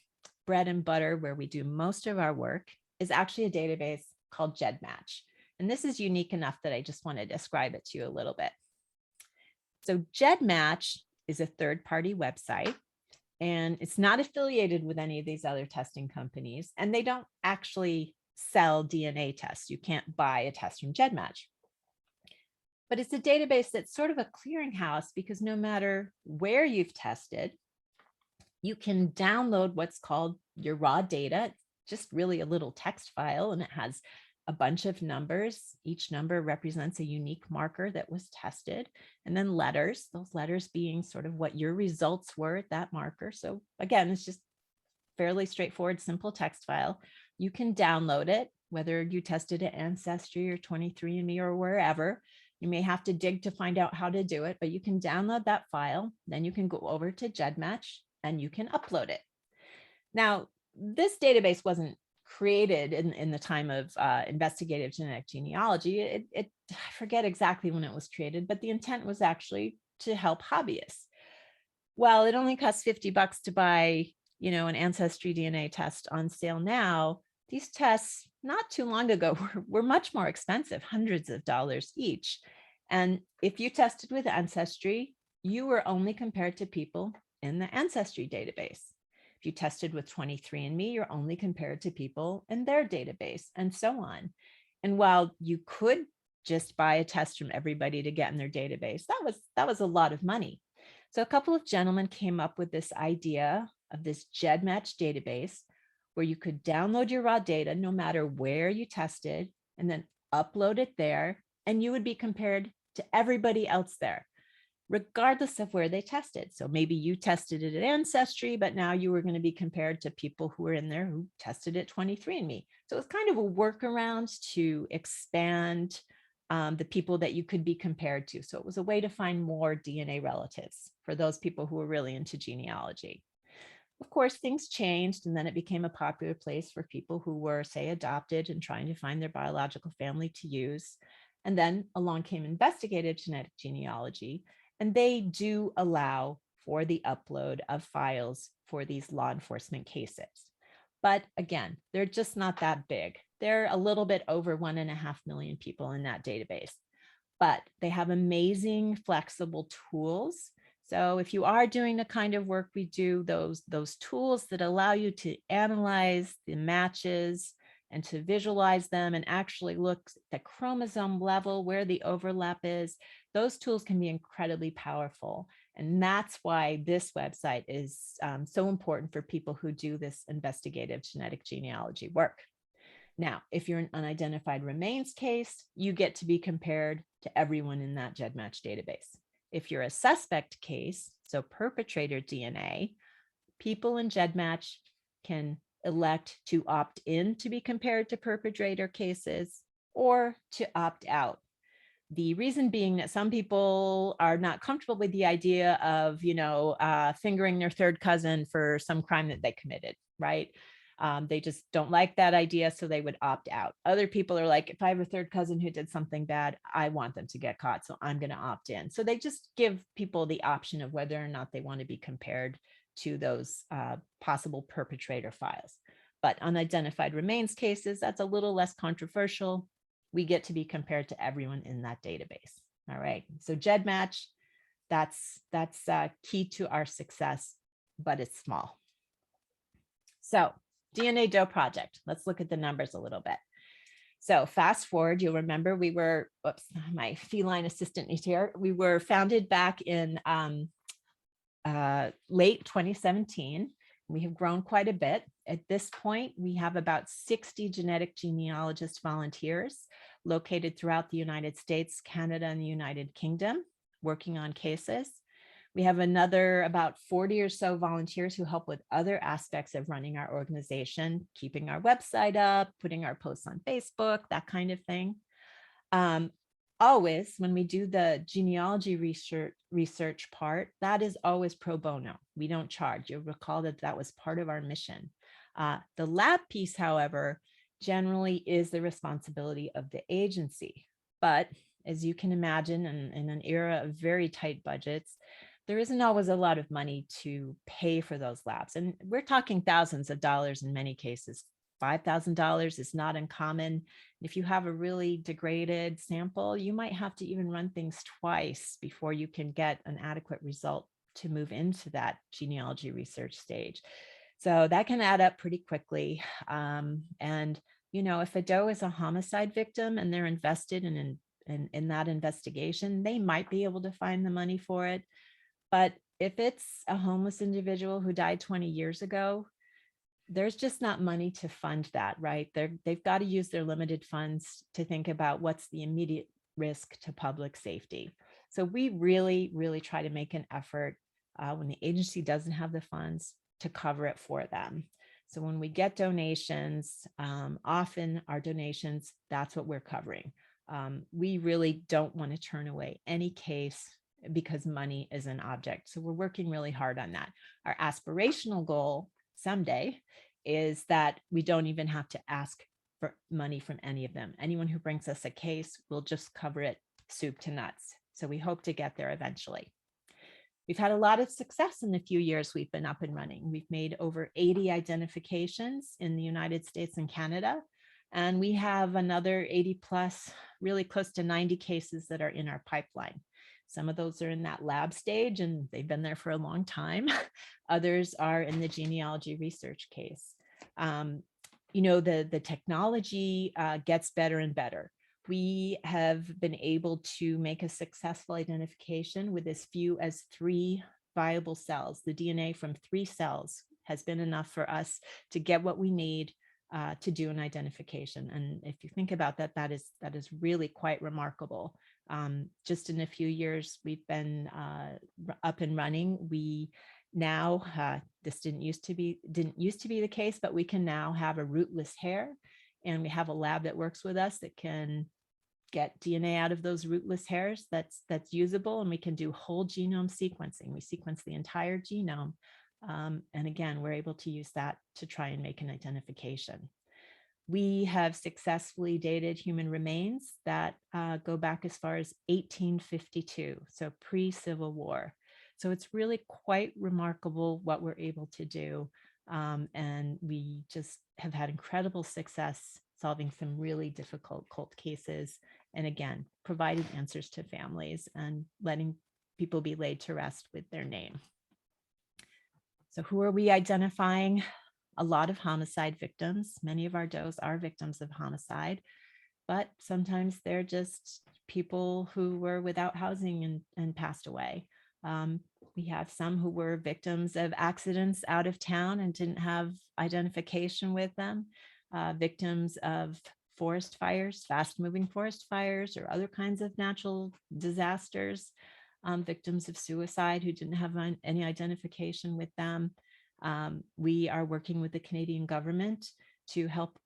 bread and butter where we do most of our work is actually a database called GEDmatch. And this is unique enough that I just want to describe it to you a little bit. So GEDmatch is a third-party website, and it's not affiliated with any of these other testing companies, and they don't actually sell DNA tests. You can't buy a test from GEDmatch. But it's a database that's sort of a clearinghouse because no matter where you've tested, you can download what's called your raw data. It's just really a little text file, and it has a bunch of numbers. Each number represents a unique marker that was tested, and then letters, those letters being sort of what your results were at that marker. So again, it's just fairly straightforward, simple text file. You can download it, whether you tested at Ancestry or 23andMe or wherever. You may have to dig to find out how to do it, but you can download that file. Then you can go over to GEDmatch and you can upload it. Now, this database wasn't created in the time of investigative genetic genealogy. I forget exactly when it was created, but the intent was actually to help hobbyists. Well, it only costs $50 to buy, an Ancestry DNA test on sale now. These tests not too long ago were much more expensive, hundreds of dollars each. And if you tested with Ancestry, you were only compared to people in the Ancestry database. If you tested with 23andMe, you're only compared to people in their database, and so on. And while you could just buy a test from everybody to get in their database, that was a lot of money. So a couple of gentlemen came up with this idea of this GEDmatch database where you could download your raw data no matter where you tested and then upload it there, and you would be compared to everybody else there, regardless of where they tested. So maybe you tested it at Ancestry, but now you were going to be compared to people who were in there who tested at 23andMe. So it's kind of a workaround to expand the people that you could be compared to. So it was a way to find more DNA relatives for those people who were really into genealogy. Of course, things changed, and then it became a popular place for people who were, say, adopted and trying to find their biological family to use. And then along came investigative genetic genealogy, and they do allow for the upload of files for these law enforcement cases. But again, they're just not that big. They're a little bit over 1.5 million people in that database, but they have amazing flexible tools. So if you are doing the kind of work we do, those tools that allow you to analyze the matches and to visualize them and actually look at the chromosome level where the overlap is. Those tools can be incredibly powerful. And that's why this website is so important for people who do this investigative genetic genealogy work. Now, if you're an unidentified remains case, you get to be compared to everyone in that GEDmatch database. If you're a suspect case, so perpetrator DNA, people in GEDmatch can elect to opt in to be compared to perpetrator cases or to opt out. The reason being that some people are not comfortable with the idea of, fingering their third cousin for some crime that they committed, right? They just don't like that idea, so they would opt out. Other people are like, if I have a third cousin who did something bad, I want them to get caught, so I'm going to opt in. So they just give people the option of whether or not they want to be compared to those possible perpetrator files. But unidentified remains cases, that's a little less controversial. We get to be compared to everyone in that database. All right, so GEDmatch, that's key to our success, but it's small. So DNA Doe Project, let's look at the numbers a little bit. So fast forward, you'll remember we were, whoops, my feline assistant is here. We were founded back in late 2017. We have grown quite a bit. At this point, we have about 60 genetic genealogist volunteers located throughout the United States, Canada, and the United Kingdom, working on cases. We have another about 40 or so volunteers who help with other aspects of running our organization, keeping our website up, putting our posts on Facebook, that kind of thing. Always, when we do the genealogy research part, that is always pro bono. We don't charge. You'll recall that that was part of our mission. The lab piece, however, generally is the responsibility of the agency. But as you can imagine, in an era of very tight budgets, there isn't always a lot of money to pay for those labs. And we're talking thousands of dollars in many cases. $5,000 is not uncommon. If you have a really degraded sample, you might have to even run things twice before you can get an adequate result to move into that genealogy research stage. So that can add up pretty quickly. And, if a Doe is a homicide victim and they're invested in that investigation, they might be able to find the money for it. But if it's a homeless individual who died 20 years ago, there's just not money to fund that, right? They've got to use their limited funds to think about what's the immediate risk to public safety. So we really, really try to make an effort when the agency doesn't have the funds to cover it for them. So when we get donations, often our donations, that's what we're covering. We really don't want to turn away any case because money is an object. So we're working really hard on that. Our aspirational goal someday is that we don't even have to ask for money from any of them. Anyone who brings us a case, we'll just cover it soup to nuts. So we hope to get there eventually. We've had a lot of success in the few years we've been up and running. We've made over 80 identifications in the United States and Canada, and we have another 80 plus, really close to 90 cases that are in our pipeline. Some of those are in that lab stage and they've been there for a long time. Others are in the genealogy research case. The technology gets better and better. We have been able to make a successful identification with as few as 3 viable cells. The DNA from 3 cells has been enough for us to get what we need to do an identification. And if you think about that, that is really quite remarkable. Just in a few years, we've been up and running. We now, this didn't used to be the case, but we can now have a rootless hair, and we have a lab that works with us that can get DNA out of those rootless hairs that's usable, and we can do whole genome sequencing. We sequence the entire genome. And again, we're able to use that to try and make an identification. We have successfully dated human remains that go back as far as 1852, so pre-Civil War. So it's really quite remarkable what we're able to do. And we just have had incredible success solving some really difficult cold cases. And again, providing answers to families and letting people be laid to rest with their name. So who are we identifying? a lot of homicide victims. Many of our does are victims of homicide, but sometimes they're just people who were without housing and passed away. We have some who were victims of accidents out of town and didn't have identification with them, victims of forest fires, fast moving forest fires, or other kinds of natural disasters, victims of suicide who didn't have any identification with them. We are working with the Canadian government to help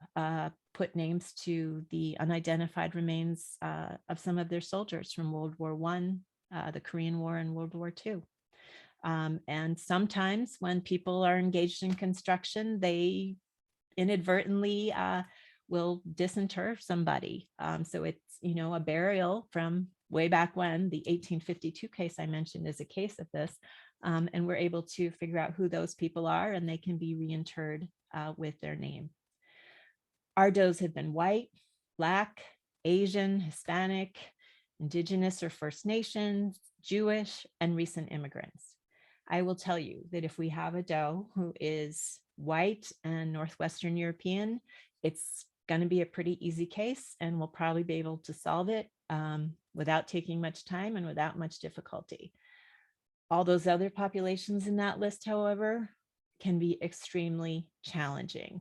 put names to the unidentified remains of some of their soldiers from World War I, the Korean War, and World War II. And sometimes when people are engaged in construction, they inadvertently will disinter somebody. So it's, a burial from way back when. The 1852 case I mentioned is a case of this. And we're able to figure out who those people are, and they can be reinterred with their name. Our does have been white, Black, Asian, Hispanic, Indigenous or First Nations, Jewish, and recent immigrants. I will tell you that if we have a doe who is white and Northwestern European, it's going to be a pretty easy case, and we'll probably be able to solve it without taking much time and without much difficulty. All those other populations in that list, however, can be extremely challenging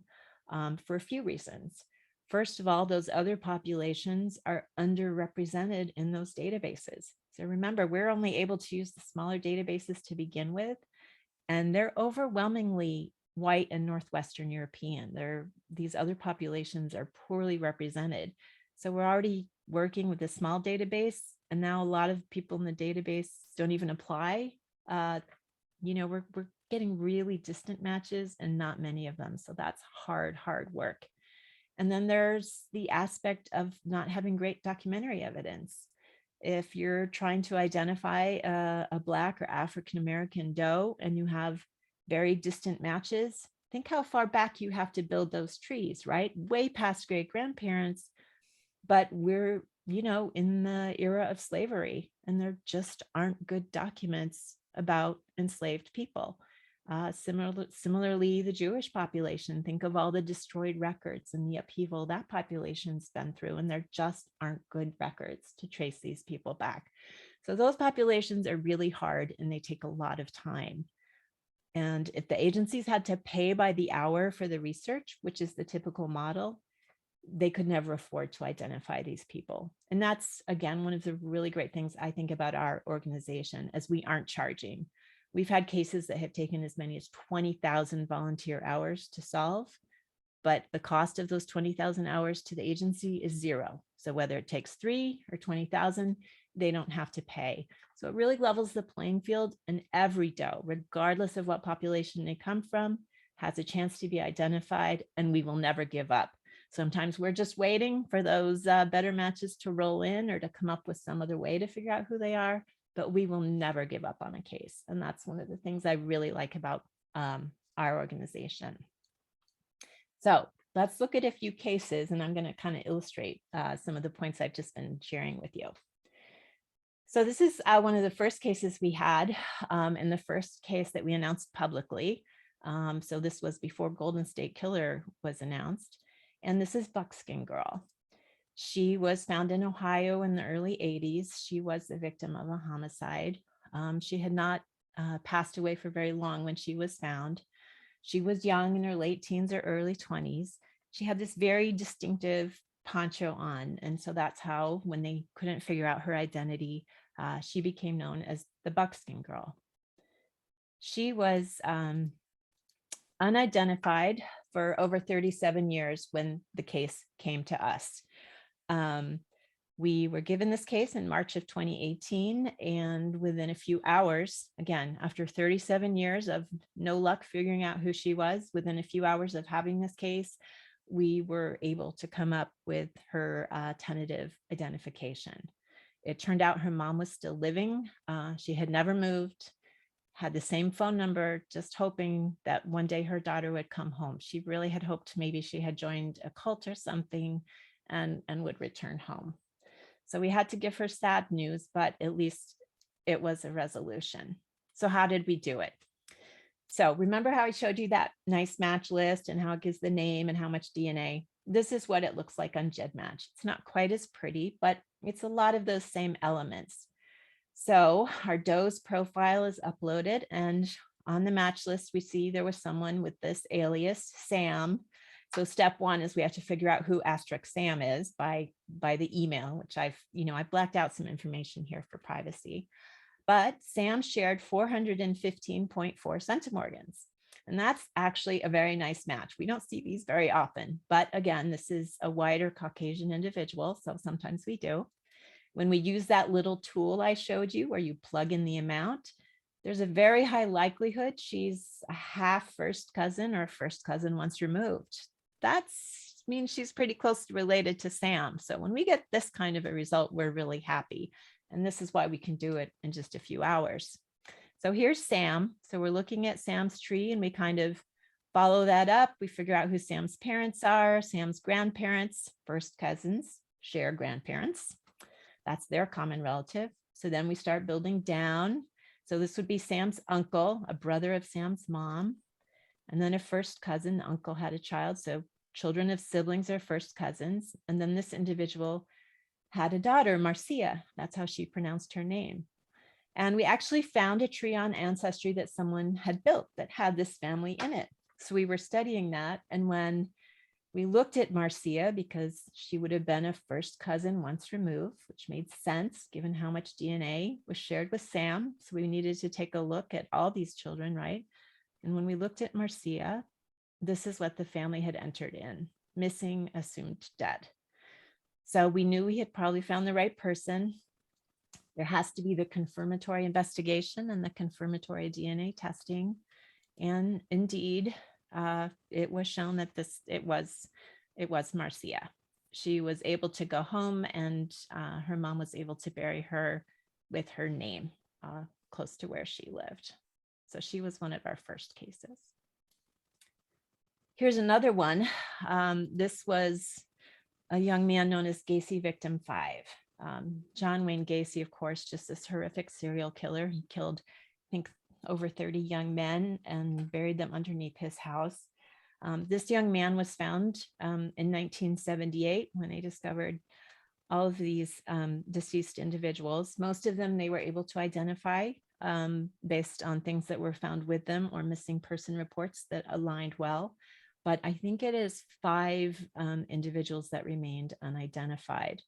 for a few reasons. First of all, those other populations are underrepresented in those databases. So remember, we're only able to use the smaller databases to begin with, and they're overwhelmingly white and Northwestern European. These other populations are poorly represented. So we're already working with a small database, and now a lot of people in the database don't even apply. We're getting really distant matches and not many of them. So that's hard work. And then there's the aspect of not having great documentary evidence. If you're trying to identify a Black or African-American doe and you have very distant matches, think how far back you have to build those trees, right? Way past great grandparents, but we're, in the era of slavery, and there just aren't good documents about enslaved people. Similarly, the Jewish population, think of all the destroyed records and the upheaval that population's been through, and there just aren't good records to trace these people back. So those populations are really hard, and they take a lot of time. And if the agencies had to pay by the hour for the research, which is the typical model, they could never afford to identify these people. And that's, again, one of the really great things I think about our organization, as we aren't charging. We've had cases that have taken as many as 20,000 volunteer hours to solve, but the cost of those 20,000 hours to the agency is zero. So whether it takes 3 or 20,000, they don't have to pay. So it really levels the playing field, and every doe, regardless of what population they come from, has a chance to be identified, and we will never give up. Sometimes we're just waiting for those better matches to roll in or to come up with some other way to figure out who they are, but we will never give up on a case. And that's one of the things I really like about our organization. So let's look at a few cases, and I'm going to kind of illustrate some of the points I've just been sharing with you. So this is one of the first cases we had, and the first case that we announced publicly. So this was before Golden State Killer was announced. And this is Buckskin Girl. She was found in Ohio in the early 80s. She was the victim of a homicide. She had not passed away for very long when she was found. She was young, in her late teens or early 20s. She had this very distinctive poncho on. And so that's how, when they couldn't figure out her identity, she became known as the Buckskin Girl. She was unidentified for over 37 years when the case came to us. We were given this case in March of 2018, and within a few hours, again, after 37 years of no luck figuring out who she was, within a few hours of having this case, we were able to come up with her tentative identification. It turned out her mom was still living. She had never moved, had the same phone number, just hoping that one day her daughter would come home. She really had hoped maybe she had joined a cult or something and would return home. So we had to give her sad news, but at least it was a resolution. So how did we do it? So remember how I showed you that nice match list and how it gives the name and how much DNA? This is what it looks like on GEDmatch. It's not quite as pretty, but it's a lot of those same elements. So our Doe's profile is uploaded, and on the match list, we see there was someone with this alias, Sam. So step one is we have to figure out who asterisk Sam is by the email, which I've blacked out some information here for privacy. But Sam shared 415.4 centimorgans. And that's actually a very nice match. We don't see these very often. But again, this is a wider Caucasian individual, so sometimes we do. When we use that little tool I showed you where you plug in the amount, there's a very high likelihood she's a half first cousin or first cousin once removed. That means she's pretty closely related to Sam. So when we get this kind of a result, we're really happy. And this is why we can do it in just a few hours. So here's Sam. So we're looking at Sam's tree and we kind of follow that up. We figure out who Sam's parents are, Sam's grandparents, first cousins, share grandparents. That's their common relative. So then we start building down. So this would be Sam's uncle, a brother of Sam's mom, and then a first cousin. The uncle had a child. So children of siblings are first cousins. And then this individual had a daughter, Marcia. That's how she pronounced her name. And we actually found a tree on Ancestry that someone had built that had this family in it. So we were studying that. And when we looked at Marcia, because she would have been a first cousin once removed, which made sense given how much DNA was shared with Sam. So we needed to take a look at all these children, right? And when we looked at Marcia, this is what the family had entered in: missing, assumed dead. So we knew we had probably found the right person. There has to be the confirmatory investigation and the confirmatory DNA testing. And indeed, it was shown that it was Marcia. She was able to go home, and her mom was able to bury her with her name close to where she lived. So she was one of our first cases. Here's another one. This was a young man known as Gacy Victim 5. John Wayne Gacy, of course, just this horrific serial killer. He killed, I think, over 30 young men and buried them underneath his house. This young man was found in 1978 when they discovered all of these deceased individuals. Most of them they were able to identify based on things that were found with them or missing person reports that aligned well. But I think it is 5 individuals that remained unidentified.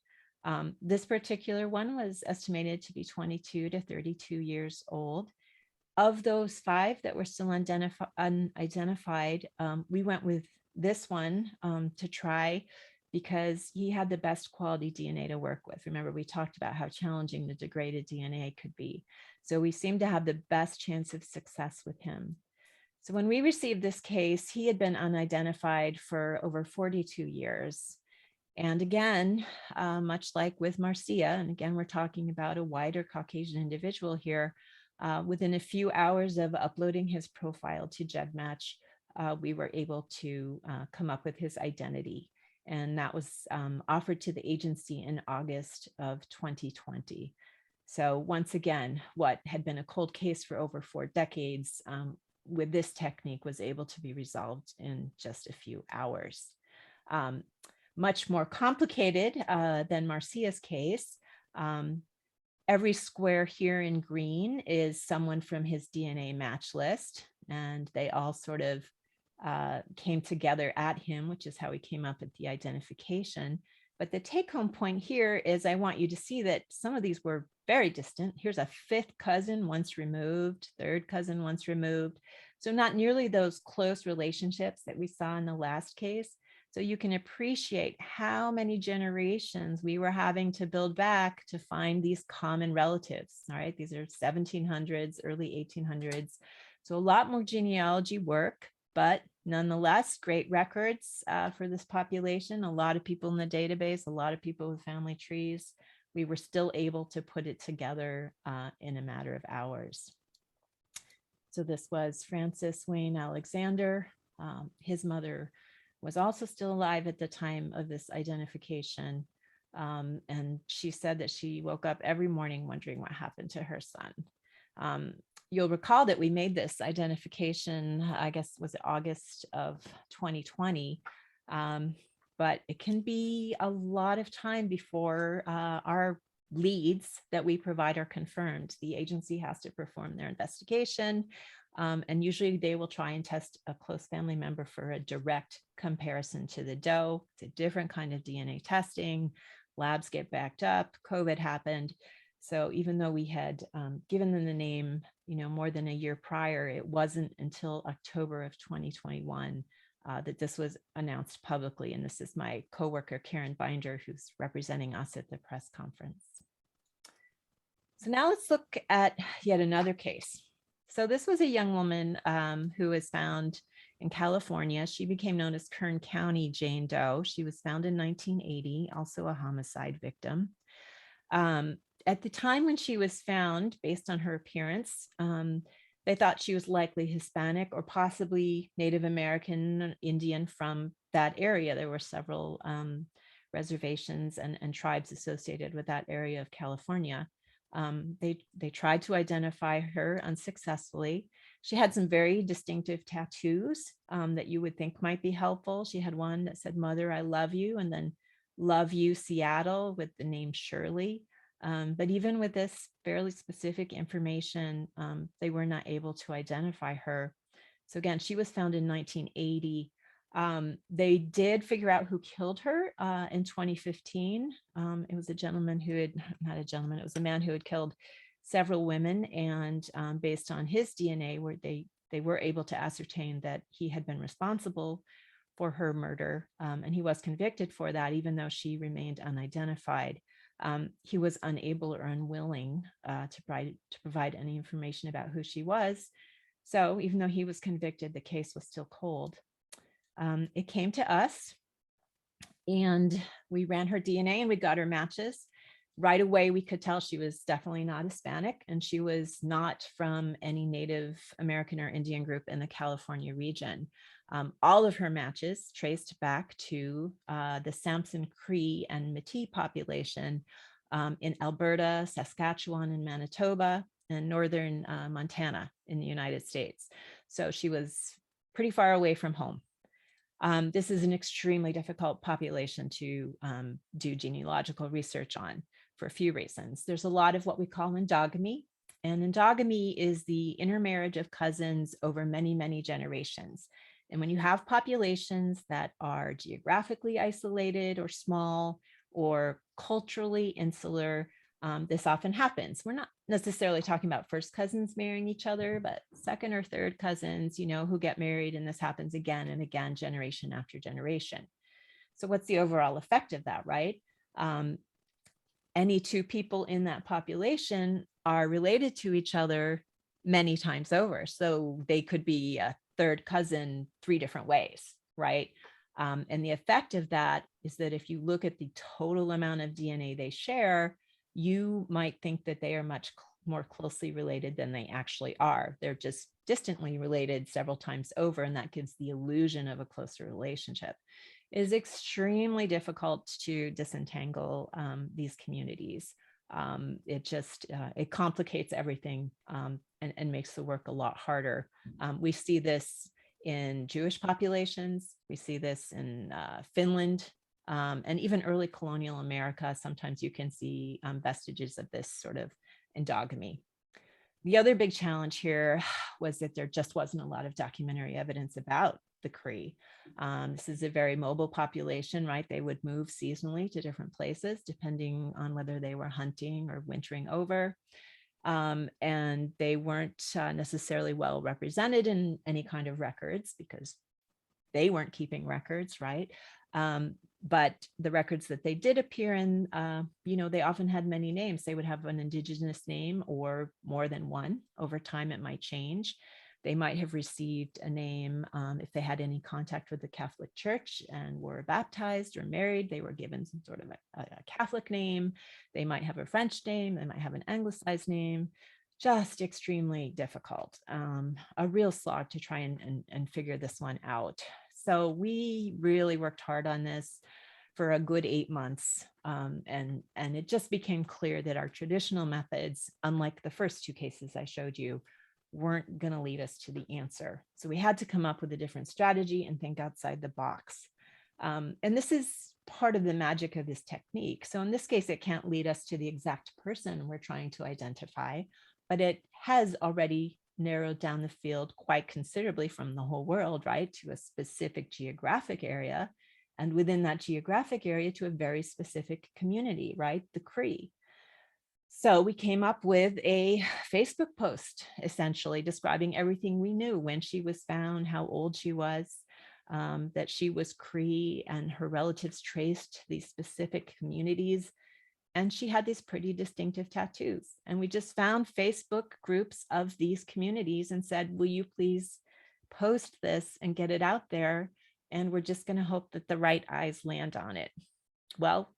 This particular one was estimated to be 22 to 32 years old. Of those 5 that were still unidentified, we went with this one to try because he had the best quality DNA to work with. Remember, we talked about how challenging the degraded DNA could be. So we seemed to have the best chance of success with him. So when we received this case, he had been unidentified for over 42 years. And again, much like with Marcia, and again, we're talking about a wider Caucasian individual here, within a few hours of uploading his profile to GEDmatch, we were able to come up with his identity. And that was offered to the agency in August of 2020. So once again, what had been a cold case for over 4 decades with this technique was able to be resolved in just a few hours. Much more complicated than Marcia's case. Every square here in green is someone from his DNA match list, and they all sort of came together at him, which is how he came up with the identification. But the take-home point here is I want you to see that some of these were very distant. Here's a 5th cousin once removed, 3rd cousin once removed. So not nearly those close relationships that we saw in the last case. So you can appreciate how many generations we were having to build back to find these common relatives. All right, these are 1700s, early 1800s. So a lot more genealogy work, but nonetheless, great records for this population. A lot of people in the database, a lot of people with family trees. We were still able to put it together in a matter of hours. So this was Francis Wayne Alexander. His mother was also still alive at the time of this identification. And she said that she woke up every morning wondering what happened to her son. You'll recall that we made this identification, I guess, was it August of 2020? But it can be a lot of time before our leads that we provide are confirmed. The agency has to perform their investigation, and usually they will try and test a close family member for a direct comparison to the doe. It's a different kind of DNA testing. Labs get backed up. COVID happened. So even though we had given them the name, more than a year prior, it wasn't until October of 2021 that this was announced publicly. And this is my coworker, Karen Binder, who's representing us at the press conference. So now let's look at yet another case. So this was a young woman who was found in California. She became known as Kern County Jane Doe. She was found in 1980, also a homicide victim. At the time when she was found, based on her appearance, they thought she was likely Hispanic or possibly Native American, Indian from that area. There were several reservations and tribes associated with that area of California. They tried to identify her unsuccessfully. She had some very distinctive tattoos that you would think might be helpful. She had one that said, "Mother, I love you," and then "Love you, Seattle," with the name Shirley. But even with this fairly specific information, they were not able to identify her. So again, she was found in 1980. They did figure out who killed her in 2015. It was a gentleman who had, not a gentleman, it was a man who had killed several women. And based on his DNA, where they were able to ascertain that he had been responsible for her murder. And he was convicted for that, even though she remained unidentified. He was unable or unwilling to provide any information about who she was. So even though he was convicted, the case was still cold. It came to us and we ran her DNA and we got her matches. Right away, we could tell she was definitely not Hispanic and she was not from any Native American or Indian group in the California region. All of her matches traced back to the Sampson Cree and Métis population in Alberta, Saskatchewan, and Manitoba, and northern Montana in the United States. So she was pretty far away from home. This is an extremely difficult population to do genealogical research on for a few reasons. There's a lot of what we call endogamy, and endogamy is the intermarriage of cousins over many, many generations. And when you have populations that are geographically isolated or small or culturally insular, this often happens. We're not necessarily talking about first cousins marrying each other, but second or third cousins, who get married, and this happens again and again, generation after generation. So what's the overall effect of that, right? Any two people in that population are related to each other many times over. So they could be a third cousin 3 different ways, right? And the effect of that is that if you look at the total amount of DNA they share, you might think that they are much more closely related than they actually are. They're just distantly related several times over, and that gives the illusion of a closer relationship. It is extremely difficult to disentangle these communities. It complicates everything and makes the work a lot harder. We see this in Jewish populations. We see this in Finland. And even early colonial America, sometimes you can see vestiges of this sort of endogamy. The other big challenge here was that there just wasn't a lot of documentary evidence about the Cree. This is a very mobile population, right? They would move seasonally to different places, depending on whether they were hunting or wintering over. And they weren't necessarily well represented in any kind of records because they weren't keeping records, right? But the records that they did appear in, they often had many names. They would have an indigenous name or more than one. Over time, it might change. They might have received a name if they had any contact with the Catholic Church and were baptized or married. They were given some sort of a Catholic name. They might have a French name. They might have an anglicized name. Just extremely difficult. A real slog to try and figure this one out. So we really worked hard on this for a good 8 months. And it just became clear that our traditional methods, unlike the first two cases I showed you, weren't going to lead us to the answer. So we had to come up with a different strategy and think outside the box. And this is part of the magic of this technique. So in this case, it can't lead us to the exact person we're trying to identify, but it has already narrowed down the field quite considerably from the whole world, right, to a specific geographic area. And within that geographic area to a very specific community, right, the Cree. So we came up with a Facebook post, essentially describing everything we knew: when she was found, how old she was, that she was Cree, and her relatives traced these specific communities. And she had these pretty distinctive tattoos. And we just found Facebook groups of these communities and said, will you please post this and get it out there? And we're just going to hope that the right eyes land on it. Well,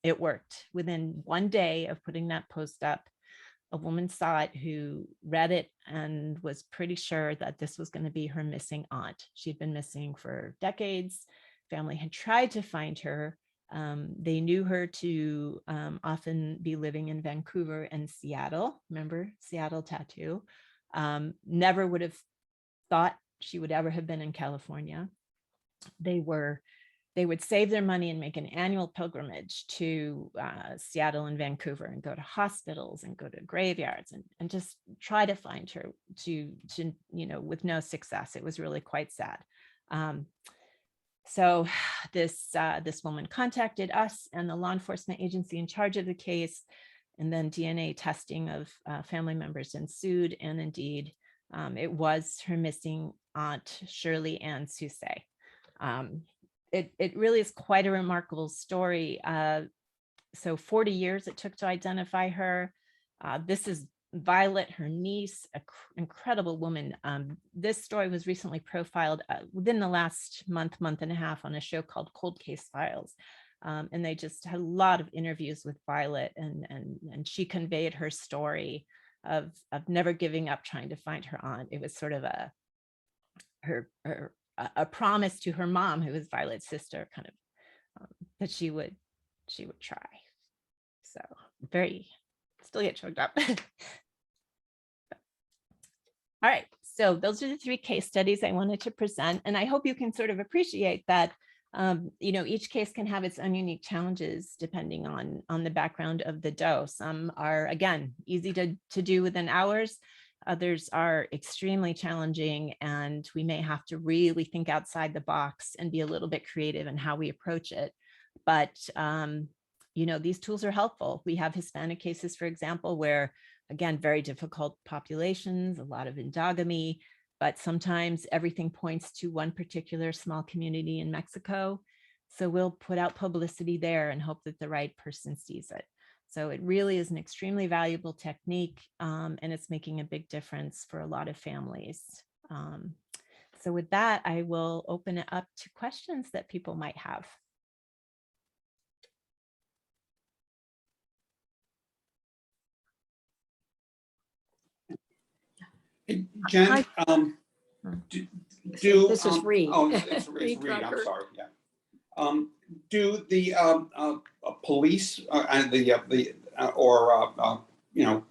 it worked. Within one day of putting that post up, a woman saw it who read it and was pretty sure that this was going to be her missing aunt. She'd been missing for decades. Family had tried to find her. They knew her to often be living in Vancouver and Seattle. Remember, Seattle tattoo. Never would have thought she would ever have been in California. They would save their money and make an annual pilgrimage to Seattle and Vancouver and go to hospitals and go to graveyards and just try to find her to with no success. It was really quite sad. So this woman contacted us and the law enforcement agency in charge of the case, and then DNA testing of family members ensued. And indeed, it was her missing aunt, Shirley Ann Susay. It really is quite a remarkable story. So 40 years it took to identify her. This is Violet, her niece, an incredible woman. This story was recently profiled within the last month and a half on a show called Cold Case Files. And they just had a lot of interviews with Violet, and she conveyed her story of never giving up trying to find her aunt. It was sort of a promise to her mom, who was Violet's sister, kind of that she would try. So still get choked up. All right, so those are the three case studies I wanted to present, and I hope you can sort of appreciate that each case can have its own unique challenges depending on the background of the doe. Some are, again, easy to do within hours. Others are extremely challenging, and we may have to really think outside the box and be a little bit creative in how we approach it. But these tools are helpful. We have Hispanic cases, for example, where, again, very difficult populations, a lot of endogamy, but sometimes everything points to one particular small community in Mexico. So we'll put out publicity there and hope that the right person sees it. So it really is an extremely valuable technique, and it's making a big difference for a lot of families. So with that, I will open it up to questions that people might have. Jen, This is Reed. Oh, it's Reed. I'm sorry. Yeah. Do the police and the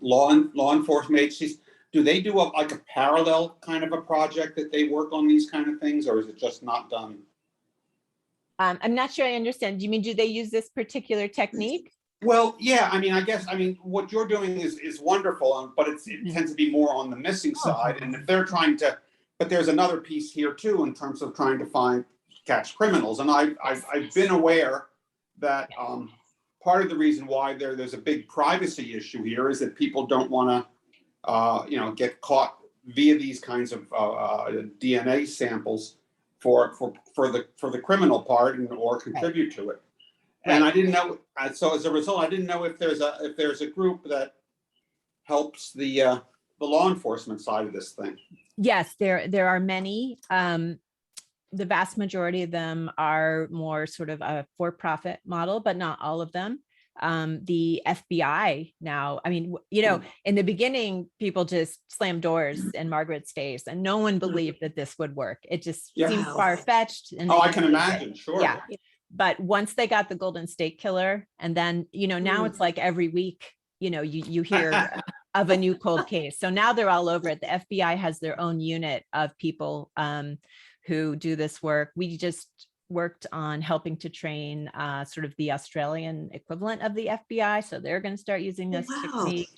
law enforcement agencies, do they do like a parallel kind of a project that they work on these kind of things, or is it just not done? I'm not sure I understand. Do you mean, do they use this particular technique? Well, yeah, I guess what you're doing is wonderful, but it tends to be more on the missing side. And if they're trying to, but there's another piece here too, in terms of trying to catch criminals. And I've been aware that part of the reason why there's a big privacy issue here is that people don't want to, get caught via these kinds of DNA samples for the criminal part or contribute to it. And I didn't know. So as a result, I didn't know if there's a group that helps the law enforcement side of this thing. Yes, there are many. The vast majority of them are more sort of a for-profit model, but not all of them. The FBI now, in the beginning, people just slammed doors in Margaret's face, and no one believed that this would work. It just seemed far-fetched. And I can imagine. Sure. Yeah. But once they got the Golden State Killer, and then, now it's like every week, you hear of a new cold case. So now they're all over it. The FBI has their own unit of people who do this work. We just worked on helping to train sort of the Australian equivalent of the FBI. So they're going to start using this technique.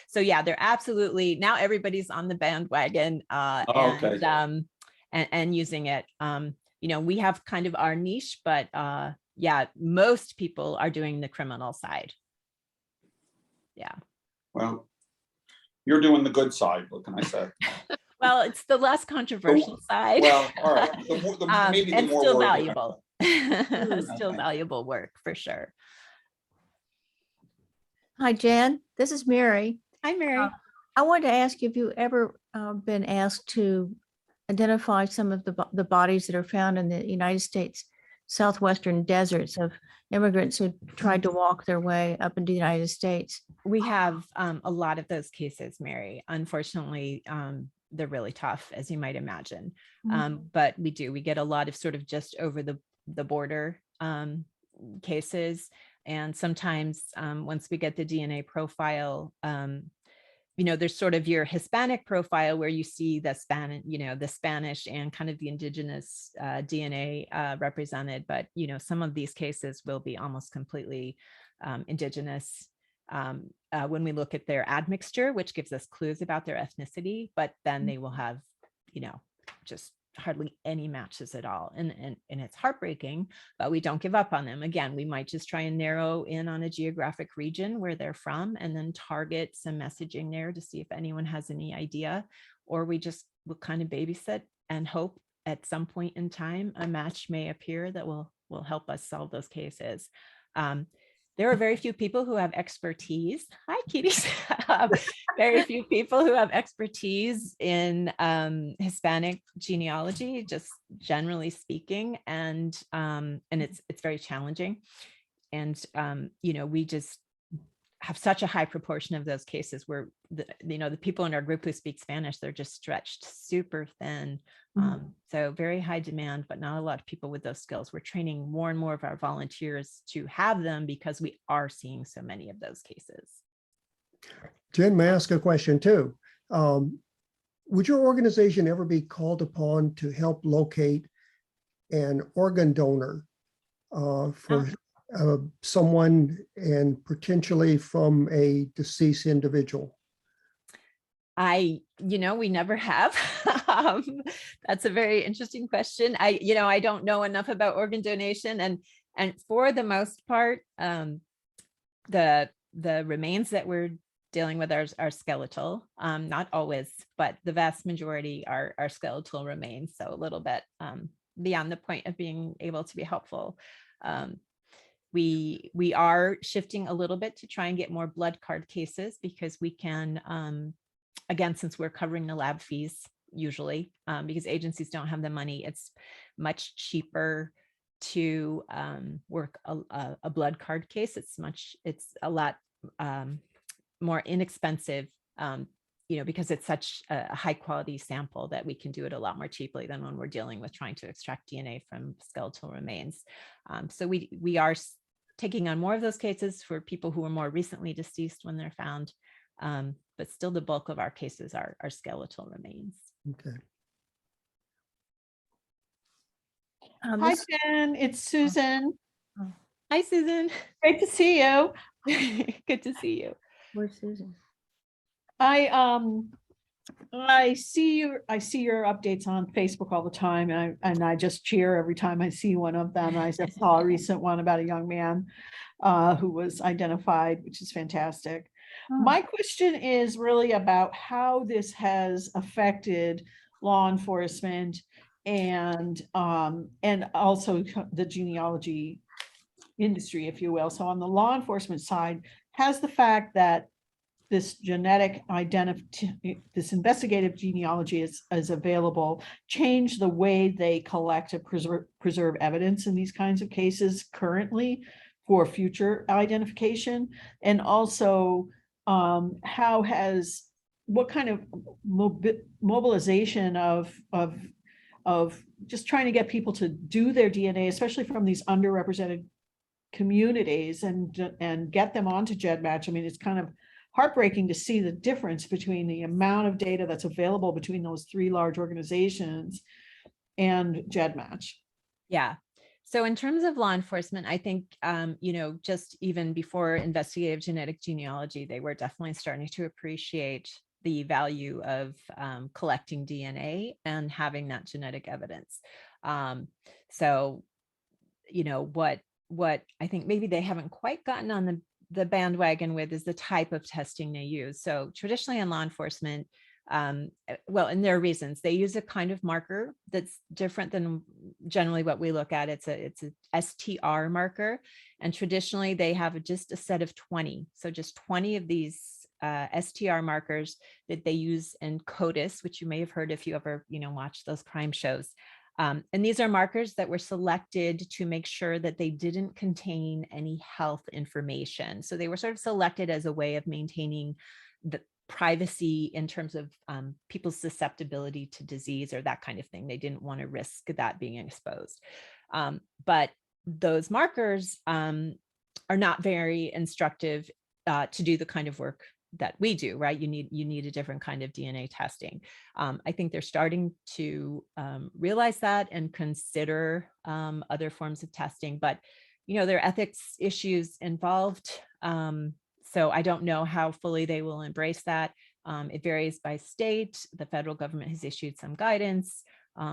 So yeah, they're absolutely, now everybody's on the bandwagon and using it. We have kind of our niche, but yeah, most people are doing the criminal side. Yeah. Well, you're doing the good side. What can I say? Well, it's the less controversial side. Well, all right. Maybe the and more still work. valuable. Still valuable work for sure. Hi, Jan. This is Mary. Hi, Mary. I wanted to ask you if you ever been asked to identify some of the bodies that are found in the United States southwestern deserts of immigrants who tried to walk their way up into the United States. We have a lot of those cases, Mary. Unfortunately, they're really tough, as you might imagine. But we get a lot of sort of just over the border cases. And sometimes once we get the DNA profile, there's sort of your Hispanic profile where you see the Spanish and kind of the indigenous DNA represented. But, some of these cases will be almost completely indigenous when we look at their admixture, which gives us clues about their ethnicity, but then they will have, just hardly any matches at all. And it's heartbreaking, but we don't give up on them. Again, we might just try and narrow in on a geographic region where they're from and then target some messaging there to see if anyone has any idea, or we just will kind of babysit and hope at some point in time a match may appear that will help us solve those cases. There are very few people who have expertise. Hi, kitties. Very few people who have expertise in Hispanic genealogy, just generally speaking, and it's very challenging. And we just have such a high proportion of those cases where the people in our group who speak Spanish, they're just stretched super thin. So very high demand, but not a lot of people with those skills. We're training more and more of our volunteers to have them because we are seeing so many of those cases. Jen, may I ask a question too? Would your organization ever be called upon to help locate an organ donor for someone and potentially from a deceased individual? We never have. That's a very interesting question. I don't know enough about organ donation, and for the most part, the remains that we're dealing with are skeletal. Not always, but the vast majority are skeletal remains. So a little bit beyond the point of being able to be helpful. We are shifting a little bit to try and get more blood card cases because we can, again, since we're covering the lab fees usually, because agencies don't have the money, it's much cheaper to work a blood card case. It's a lot more inexpensive, because it's such a high quality sample that we can do it a lot more cheaply than when we're dealing with trying to extract DNA from skeletal remains. So we are taking on more of those cases for people who are more recently deceased when they're found. But still the bulk of our cases are skeletal remains. Okay. Hi, Jen. It's Susan. Hi, Susan. Great to see you. Good to see you. Where's Susan? I see your updates on Facebook all the time, and I just cheer every time I see one of them. I just saw a recent one about a young man who was identified, which is fantastic. My question is really about how this has affected law enforcement and also the genealogy industry, if you will. So on the law enforcement side, has the fact that this this investigative genealogy is available change the way they collect and preserve evidence in these kinds of cases currently for future identification? And also, what kind of mobilization of of just trying to get people to do their DNA, especially from these underrepresented communities, and get them onto GEDmatch. I mean, it's kind of heartbreaking to see the difference between the amount of data that's available between those three large organizations and GEDmatch. Yeah. So in terms of law enforcement, I think, just even before investigative genetic genealogy, they were definitely starting to appreciate the value of collecting DNA and having that genetic evidence. So, what I think maybe they haven't quite gotten on the bandwagon with is the type of testing they use. So traditionally in law enforcement, and there are reasons, they use a kind of marker that's different than generally what we look at. It's a STR marker, and traditionally they have just a set of 20. So just 20 of these STR markers that they use in CODIS, which you may have heard if you ever watched those crime shows. And these are markers that were selected to make sure that they didn't contain any health information. So they were sort of selected as a way of maintaining the privacy in terms of people's susceptibility to disease or that kind of thing. They didn't want to risk that being exposed. But those markers are not very instructive to do the kind of work that we do, right? You need a different kind of DNA testing. I think they're starting to realize that and consider other forms of testing, but there are ethics issues involved. So I don't know how fully they will embrace that. It varies by state. The federal government has issued some guidance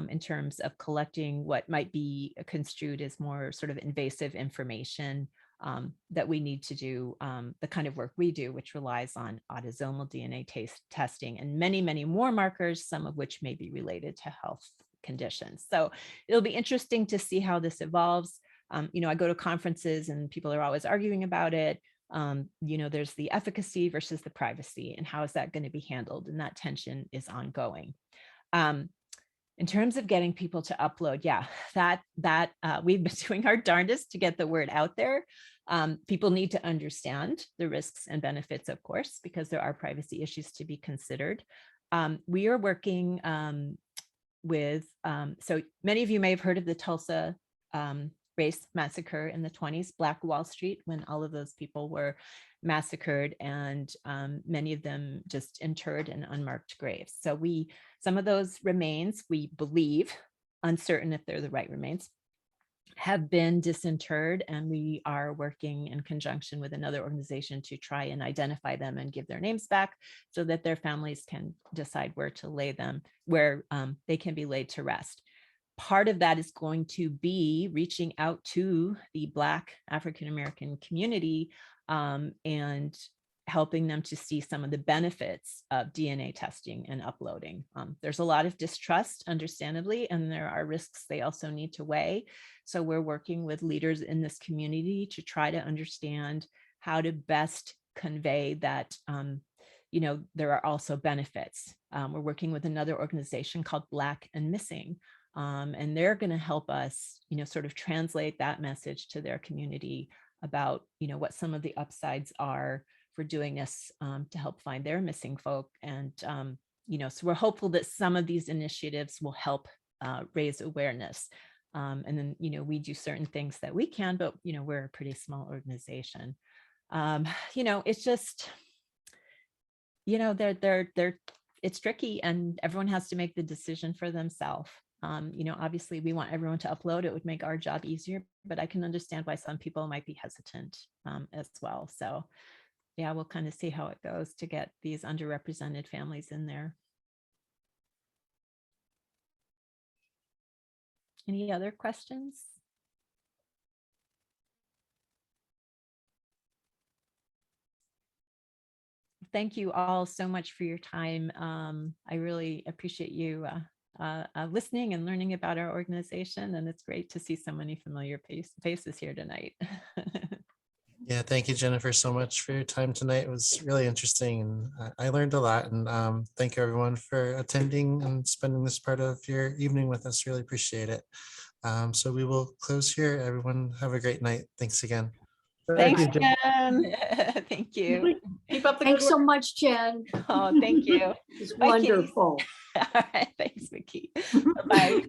in terms of collecting what might be construed as more sort of invasive information that we need to do the kind of work we do, which relies on autosomal DNA testing and many, many more markers, some of which may be related to health conditions. So it'll be interesting to see how this evolves. I go to conferences and people are always arguing about it. There's the efficacy versus the privacy, and how is that going to be handled? And that tension is ongoing. In terms of getting people to upload, that we've been doing our darndest to get the word out there. People need to understand the risks and benefits, of course, because there are privacy issues to be considered. We are working with, so many of you may have heard of the Tulsa race massacre in the 1920s, Black Wall Street, when all of those people were massacred, and many of them just interred in unmarked graves. So some of those remains, we believe, uncertain if they're the right remains, have been disinterred, and we are working in conjunction with another organization to try and identify them and give their names back so that their families can decide where to lay them, where they can be laid to rest. Part of that is going to be reaching out to the Black African-American community and helping them to see some of the benefits of DNA testing and uploading. There's a lot of distrust, understandably, and there are risks they also need to weigh. So we're working with leaders in this community to try to understand how to best convey that there are also benefits. We're working with another organization called Black and Missing, and they're going to help us, sort of translate that message to their community about, what some of the upsides are for doing this to help find their missing folk. And, so we're hopeful that some of these initiatives will help raise awareness. And then, we do certain things that we can, but, we're a pretty small organization. It's just, it's tricky, and everyone has to make the decision for themselves. Obviously we want everyone to upload. It would make our job easier, but I can understand why some people might be hesitant as well. So yeah, we'll kind of see how it goes to get these underrepresented families in there. Any other questions? Thank you all so much for your time. I really appreciate you listening and learning about our organization, and it's great to see so many familiar faces here tonight. Yeah, thank you, Jennifer, so much for your time tonight. It was really interesting, and I learned a lot. And thank you, everyone, for attending and spending this part of your evening with us. Really appreciate it. So we will close here. Everyone, have a great night. Thanks again. Thanks, you, Jen. Jen. Thank you. Keep up the good Thanks so work. much, Jen. Oh, thank you. It's Bye, kitties. wonderful. All right, thanks, Vicky. Bye.